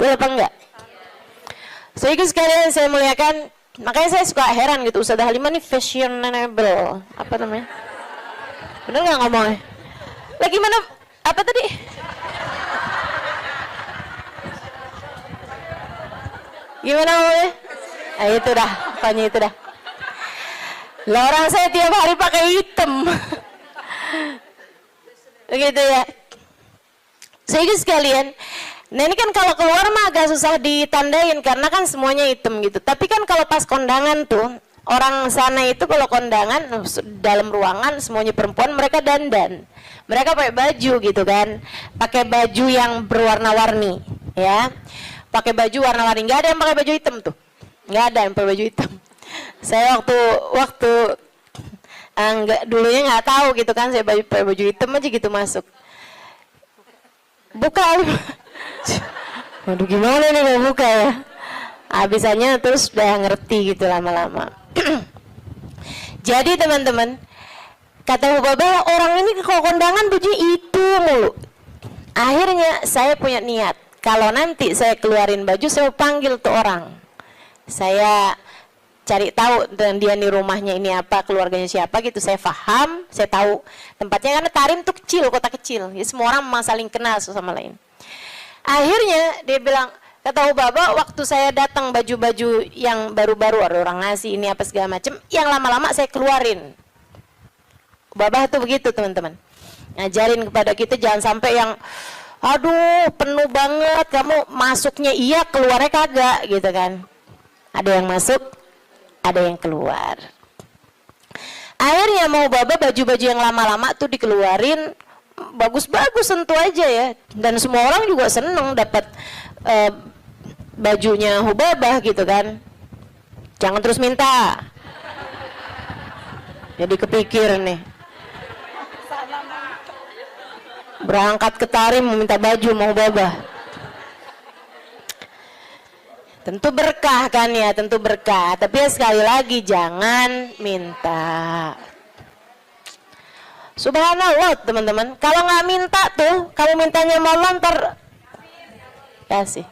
Betul apa enggak? So itu sekalian saya muliakan, makanya saya suka heran gitu, Ustazah Halimah nih fashionable, apa namanya? Bener nggak ngomongnya? Lagi mana? Apa tadi? Gimana ngomongnya? Itu dah, pokoknya itu dah. Lah orang saya tiap hari pakai hitam. Begitu ya. So itu sekalian. Nah ini kan kalau keluar mah agak susah ditandain karena kan semuanya hitam gitu. Tapi kan kalau pas kondangan tuh, orang sana itu kalau kondangan dalam ruangan semuanya perempuan, mereka dandan, mereka pakai baju gitu kan, pakai baju yang berwarna-warni ya, pakai baju warna-warni. Nggak ada yang pakai baju hitam tuh, nggak ada yang pakai baju hitam. Saya waktu enggak, dulunya nggak tahu gitu kan, saya pakai baju hitam aja gitu masuk. Buka, waduh gimana nih mau buka ya? Habisannya terus udah ngerti gitu lama-lama. Jadi teman-teman, kata Hubabah, orang ini kalau kondangan baju itu mulu. Akhirnya saya punya niat, kalau nanti saya keluarin baju, saya panggil tuh orang. Saya cari tahu dan dia nih rumahnya ini apa, keluarganya siapa gitu, saya paham, saya tahu tempatnya, karena Tarim tuh kecil, kota kecil, ya, semua orang memang saling kenal satu sama lain. Akhirnya dia bilang, kata Hubabah, waktu saya datang baju-baju yang baru-baru, ada orang ngasih ini apa segala macam, yang lama-lama saya keluarin. Hubabah tuh begitu teman-teman, ngajarin kepada kita jangan sampai yang aduh penuh banget, kamu masuknya iya keluarnya kagak gitu kan. Ada yang masuk, ada yang keluar. Akhirnya mau Hubabah baju-baju yang lama-lama tuh dikeluarin, bagus-bagus tentu aja ya, dan semua orang juga seneng dapat bajunya Hubabah gitu kan. Jangan terus minta, jadi kepikir nih, berangkat ke Tarim meminta baju mau Hubabah. Tentu berkah kan ya, tentu berkah, tapi ya sekali lagi jangan minta. Subhanallah teman-teman, kalau nggak minta tuh, kalau mintanya mau ntar kasih.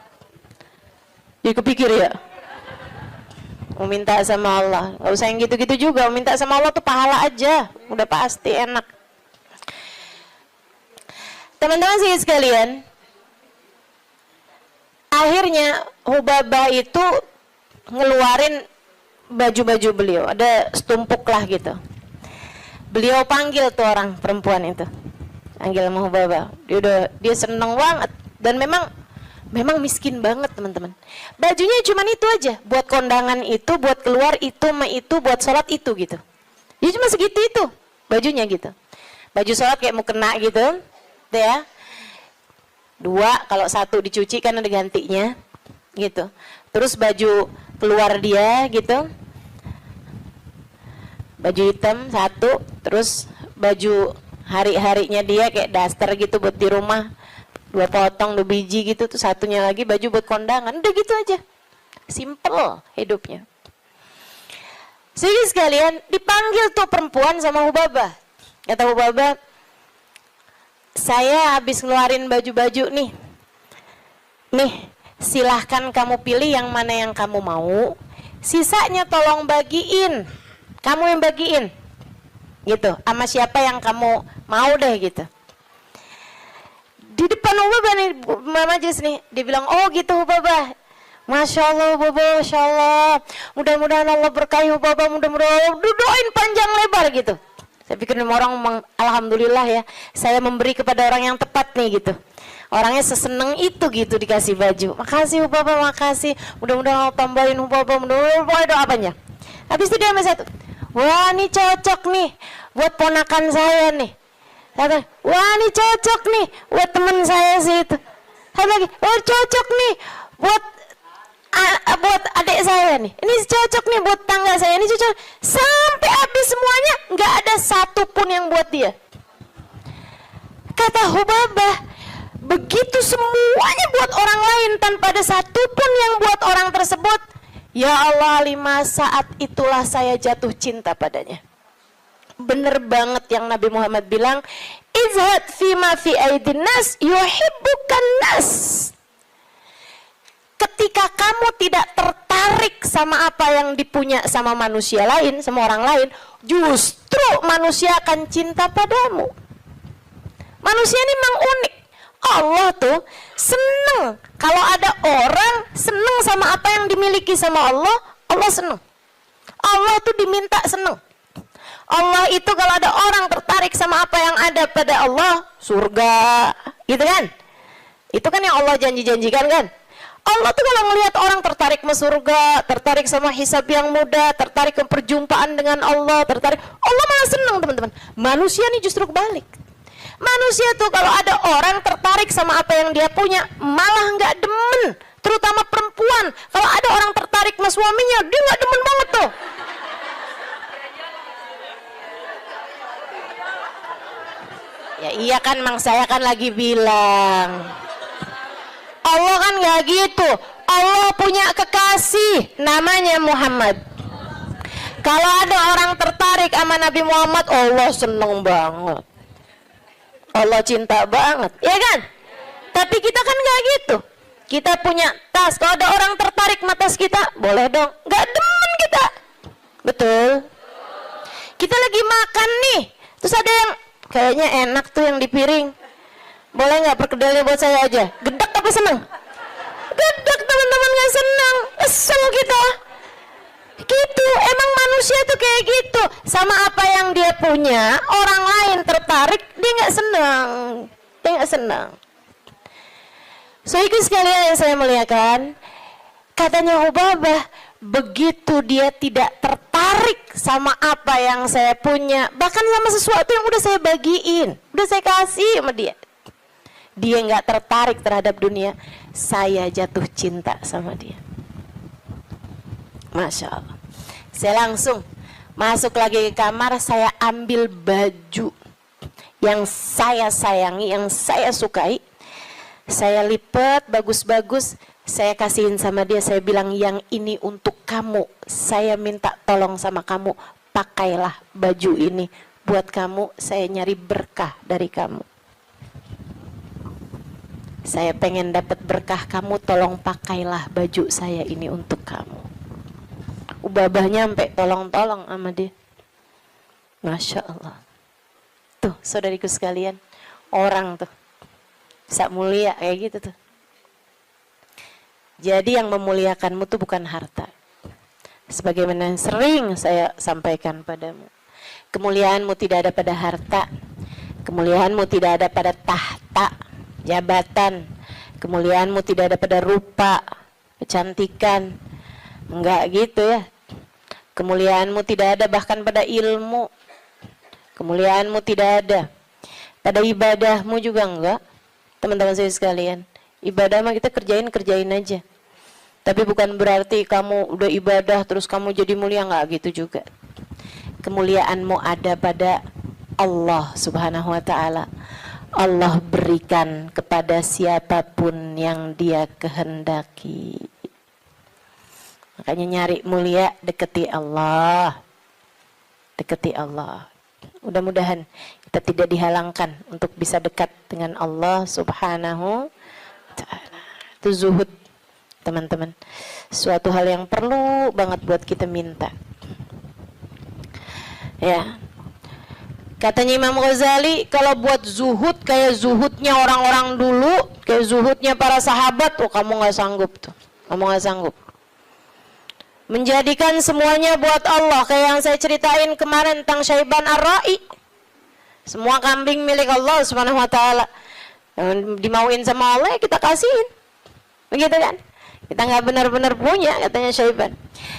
Jadi kepikir ya, mau minta sama Allah, nggak usah yang gitu-gitu juga, mau minta sama Allah tuh pahala aja, udah pasti enak. Teman-teman sih sekalian, akhirnya Hubabah itu ngeluarin baju-baju beliau, ada setumpuk lah gitu. Beliau panggil tuh orang perempuan itu, panggil sama Hubabah. Dia seneng banget, dan memang miskin banget teman-teman. Bajunya cuma itu aja, buat kondangan itu, buat keluar itu, buat sholat itu gitu. Dia cuma segitu itu bajunya gitu. Baju sholat kayak mau kena gitu, tuh ya. 2, kalau 1 dicuci kan ada gantinya gitu. Terus baju keluar dia gitu, baju hitam 1, terus baju hari-harinya dia kayak daster gitu buat di rumah, 2 potong 2 biji gitu, tuh 1-nya lagi baju buat kondangan. Udah gitu aja, simple hidupnya. Jadi sekalian dipanggil tuh perempuan sama Hubabah. Kata Hubabah, saya habis ngeluarin baju-baju nih, silahkan kamu pilih yang mana yang kamu mau, sisanya tolong bagiin, kamu yang bagiin gitu, sama siapa yang kamu mau deh gitu. Di depan Hubabah nih, majelis nih, dia bilang, oh gitu Hubabah, Masya Allah Hubabah, Masya Allah, mudah-mudahan Allah berkahi Hubabah, mudah-mudahan doain panjang lebar gitu. Saya pikir orang alhamdulillah ya, saya memberi kepada orang yang tepat nih gitu. Orangnya seseneng itu gitu dikasih baju. Makasih Hubabah, makasih. Mudah-mudahan Allah tambahin Hubabah, mudah-mudahan doa apanya. Habis itu dia sama 1. Wah, ini cocok nih buat ponakan saya nih. Kata, wah, ini cocok nih buat teman saya sih itu. Kata lagi, oh cocok nih buat adik saya nih, ini cocok nih buat tangga saya, ini cocok. Sampai habis semuanya, nggak ada satupun yang buat dia. Kata Hubabah, begitu semuanya buat orang lain tanpa ada satupun yang buat orang tersebut, ya Allah, 5 saat itulah saya jatuh cinta padanya. Bener banget yang Nabi Muhammad bilang, izhad fima fi aidin nas yuhibbukan nas. Ketika kamu tidak tertarik sama apa yang dipunya sama manusia lain, sama orang lain, justru manusia akan cinta padamu. Manusia ini memang unik. Allah tuh seneng kalau ada orang seneng sama apa yang dimiliki sama Allah, Allah seneng. Allah tuh diminta seneng. Allah itu kalau ada orang tertarik sama apa yang ada pada Allah, surga, gitu kan? Itu kan yang Allah janji-janjikan kan? Allah tuh kalau ngelihat orang tertarik ke surga, tertarik sama hisab yang mudah, tertarik ke perjumpaan dengan Allah, Allah malah senang teman-teman. Manusia nih justru kebalik. Manusia tuh kalau ada orang tertarik sama apa yang dia punya, malah nggak demen. Terutama perempuan, kalau ada orang tertarik sama suaminya, dia nggak demen banget tuh. Ya iya kan, Mang, saya kan lagi bilang. Allah kan nggak gitu. Allah punya kekasih namanya Muhammad. Kalau ada orang tertarik sama Nabi Muhammad, Allah seneng banget. Allah cinta banget, ya kan? Tapi kita kan nggak gitu. Kita punya tas. Kalau ada orang tertarik sama tas kita, boleh dong. Nggak demen kita. Betul. Kita lagi makan nih, terus ada yang kayaknya enak tuh yang di piring. Boleh nggak perkedelnya buat saya aja? Gedek apa seneng? Gedek teman-teman, nggak seneng. Kesel kita. Gitu, emang manusia tuh kayak gitu. Sama apa yang dia punya, orang lain tertarik, dia nggak senang. Dia nggak senang. So itu sekalian yang saya muliakan. Katanya Ubabah, begitu dia tidak tertarik sama apa yang saya punya, bahkan sama sesuatu yang udah saya bagiin, udah saya kasih sama dia, dia nggak tertarik terhadap dunia, saya jatuh cinta sama dia. Masya Allah. Saya langsung masuk lagi ke kamar, saya ambil baju yang saya sayangi, yang saya sukai, saya lipat bagus-bagus, saya kasihin sama dia, saya bilang yang ini untuk kamu, saya minta tolong sama kamu, pakailah baju ini buat kamu, saya nyari berkah dari kamu. Saya pengen dapat berkah kamu, tolong pakailah baju saya ini untuk kamu. Ubabah nyampe tolong-tolong sama dia. Masya Allah. Tuh saudariku sekalian, orang tuh bisa mulia kayak gitu tuh. Jadi yang memuliakanmu tuh bukan harta. Sebagaimana yang sering saya sampaikan padamu, kemuliaanmu tidak ada pada harta, kemuliaanmu tidak ada pada tahta, jabatan, kemuliaanmu tidak ada pada rupa, kecantikan, enggak gitu ya. Kemuliaanmu tidak ada bahkan pada ilmu, kemuliaanmu tidak ada pada ibadahmu juga enggak. Teman-teman saya sekalian, ibadah mah kita kerjain aja. Tapi bukan berarti kamu udah ibadah terus kamu jadi mulia, enggak gitu juga. Kemuliaanmu ada pada Allah Subhanahu wa taala. Allah berikan kepada siapapun yang Dia kehendaki. Makanya nyari mulia, deketi Allah. Deketi Allah. Mudah-mudahan kita tidak dihalangkan untuk bisa dekat dengan Allah Subhanahu wa taala. Itu zuhud, teman-teman. Suatu hal yang perlu banget buat kita minta. Ya. Katanya Imam Ghazali, kalau buat zuhud kayak zuhudnya orang-orang dulu, kayak zuhudnya para sahabat, oh kamu nggak sanggup tuh. Kamu nggak sanggup. Menjadikan semuanya buat Allah, kayak yang saya ceritain kemarin tentang Syaiban Ar-Ra'i. Semua kambing milik Allah Subhanahu wa taala. Dimauin sama Allah, kita kasihin. Begitu kan? Kita nggak benar-benar punya, katanya Syaiban.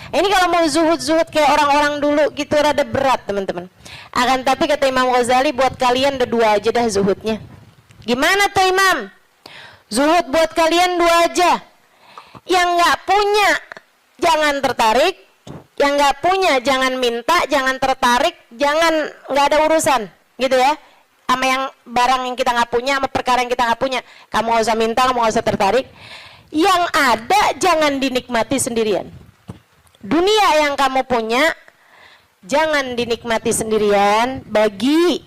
Ini kalau mau zuhud-zuhud kayak orang-orang dulu gitu rada berat, teman-teman. Akan tapi kata Imam Ghazali, buat kalian ada dua aja dah zuhudnya. Gimana tuh Imam? Zuhud buat kalian dua aja. Yang nggak punya jangan tertarik, yang nggak punya jangan minta, jangan tertarik, jangan nggak ada urusan, gitu ya. Sama yang barang yang kita nggak punya, sama perkara yang kita nggak punya, kamu nggak usah minta, kamu nggak usah tertarik. Yang ada jangan dinikmati sendirian. Dunia yang kamu punya jangan dinikmati sendirian, bagi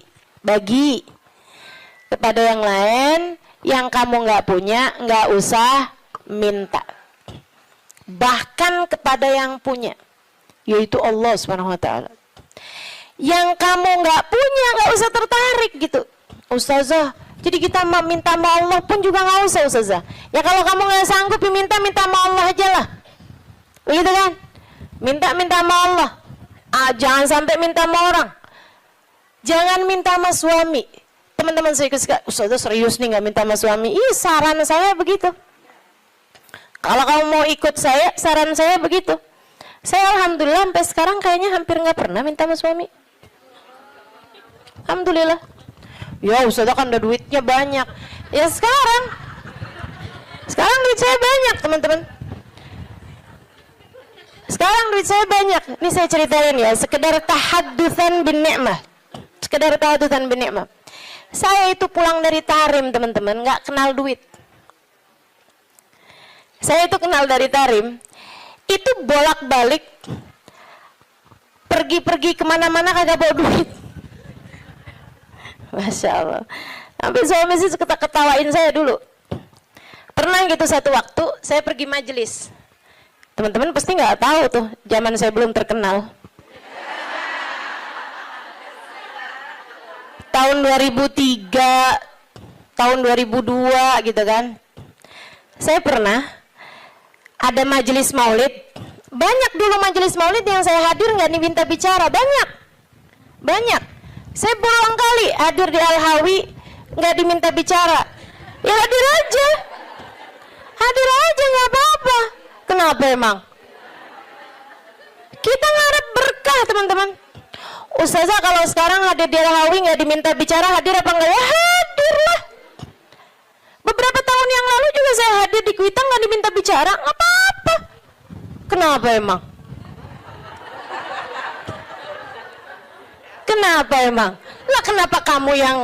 kepada yang lain. Yang kamu nggak punya nggak usah minta. Bahkan kepada yang punya, yaitu Allah Subhanahu wa taala. Yang kamu nggak punya nggak usah tertarik gitu. Ustazah, jadi kita minta sama Allah pun juga nggak usah Ustazah. Ya kalau kamu nggak sanggup minta sama Allah aja lah. Begitu kan? Minta sama Allah. Jangan sampai minta sama orang. Jangan minta sama suami. Teman-teman saya suka, Ustazah serius nih nggak minta sama suami. Ih, saran saya begitu. Kalau kamu mau ikut saya, saran saya begitu. Saya alhamdulillah sampai sekarang kayaknya hampir nggak pernah minta sama suami. Alhamdulillah. Ya Ustazah kan ada duitnya banyak. Ya sekarang duit saya banyak teman-teman. Sekarang duit saya banyak. Ini saya ceritain ya, sekedar tahaddusan bin ni'mah. Sekedar tahaddusan bin ni'mah. Saya itu pulang dari Tarim teman-teman, nggak kenal duit. Saya itu kenal dari Tarim, itu bolak-balik, pergi-pergi kemana-mana kagak bawa duit. Masya Allah. Sampai suami sih ketawain saya dulu. Pernah gitu satu waktu, saya pergi majelis. Teman-teman pasti nggak tahu tuh, zaman saya belum terkenal. Tahun 2003, tahun 2002 gitu kan. Saya pernah ada majelis maulid. Banyak dulu majelis maulid yang saya hadir nggak diminta bicara, banyak. Saya berulang kali hadir di Al-Hawi nggak diminta bicara. Ya hadir aja nggak apa-apa. Kenapa emang? Kita ngarep berkah teman-teman. Ustazah kalau sekarang hadir di Al-Hawi nggak diminta bicara, hadir apa enggak? Ya hadir lah. Beberapa tahun yang lalu juga saya hadir di Kuitang nggak diminta bicara, nggak apa-apa. Kenapa emang? Kenapa emang? Lah kenapa kamu yang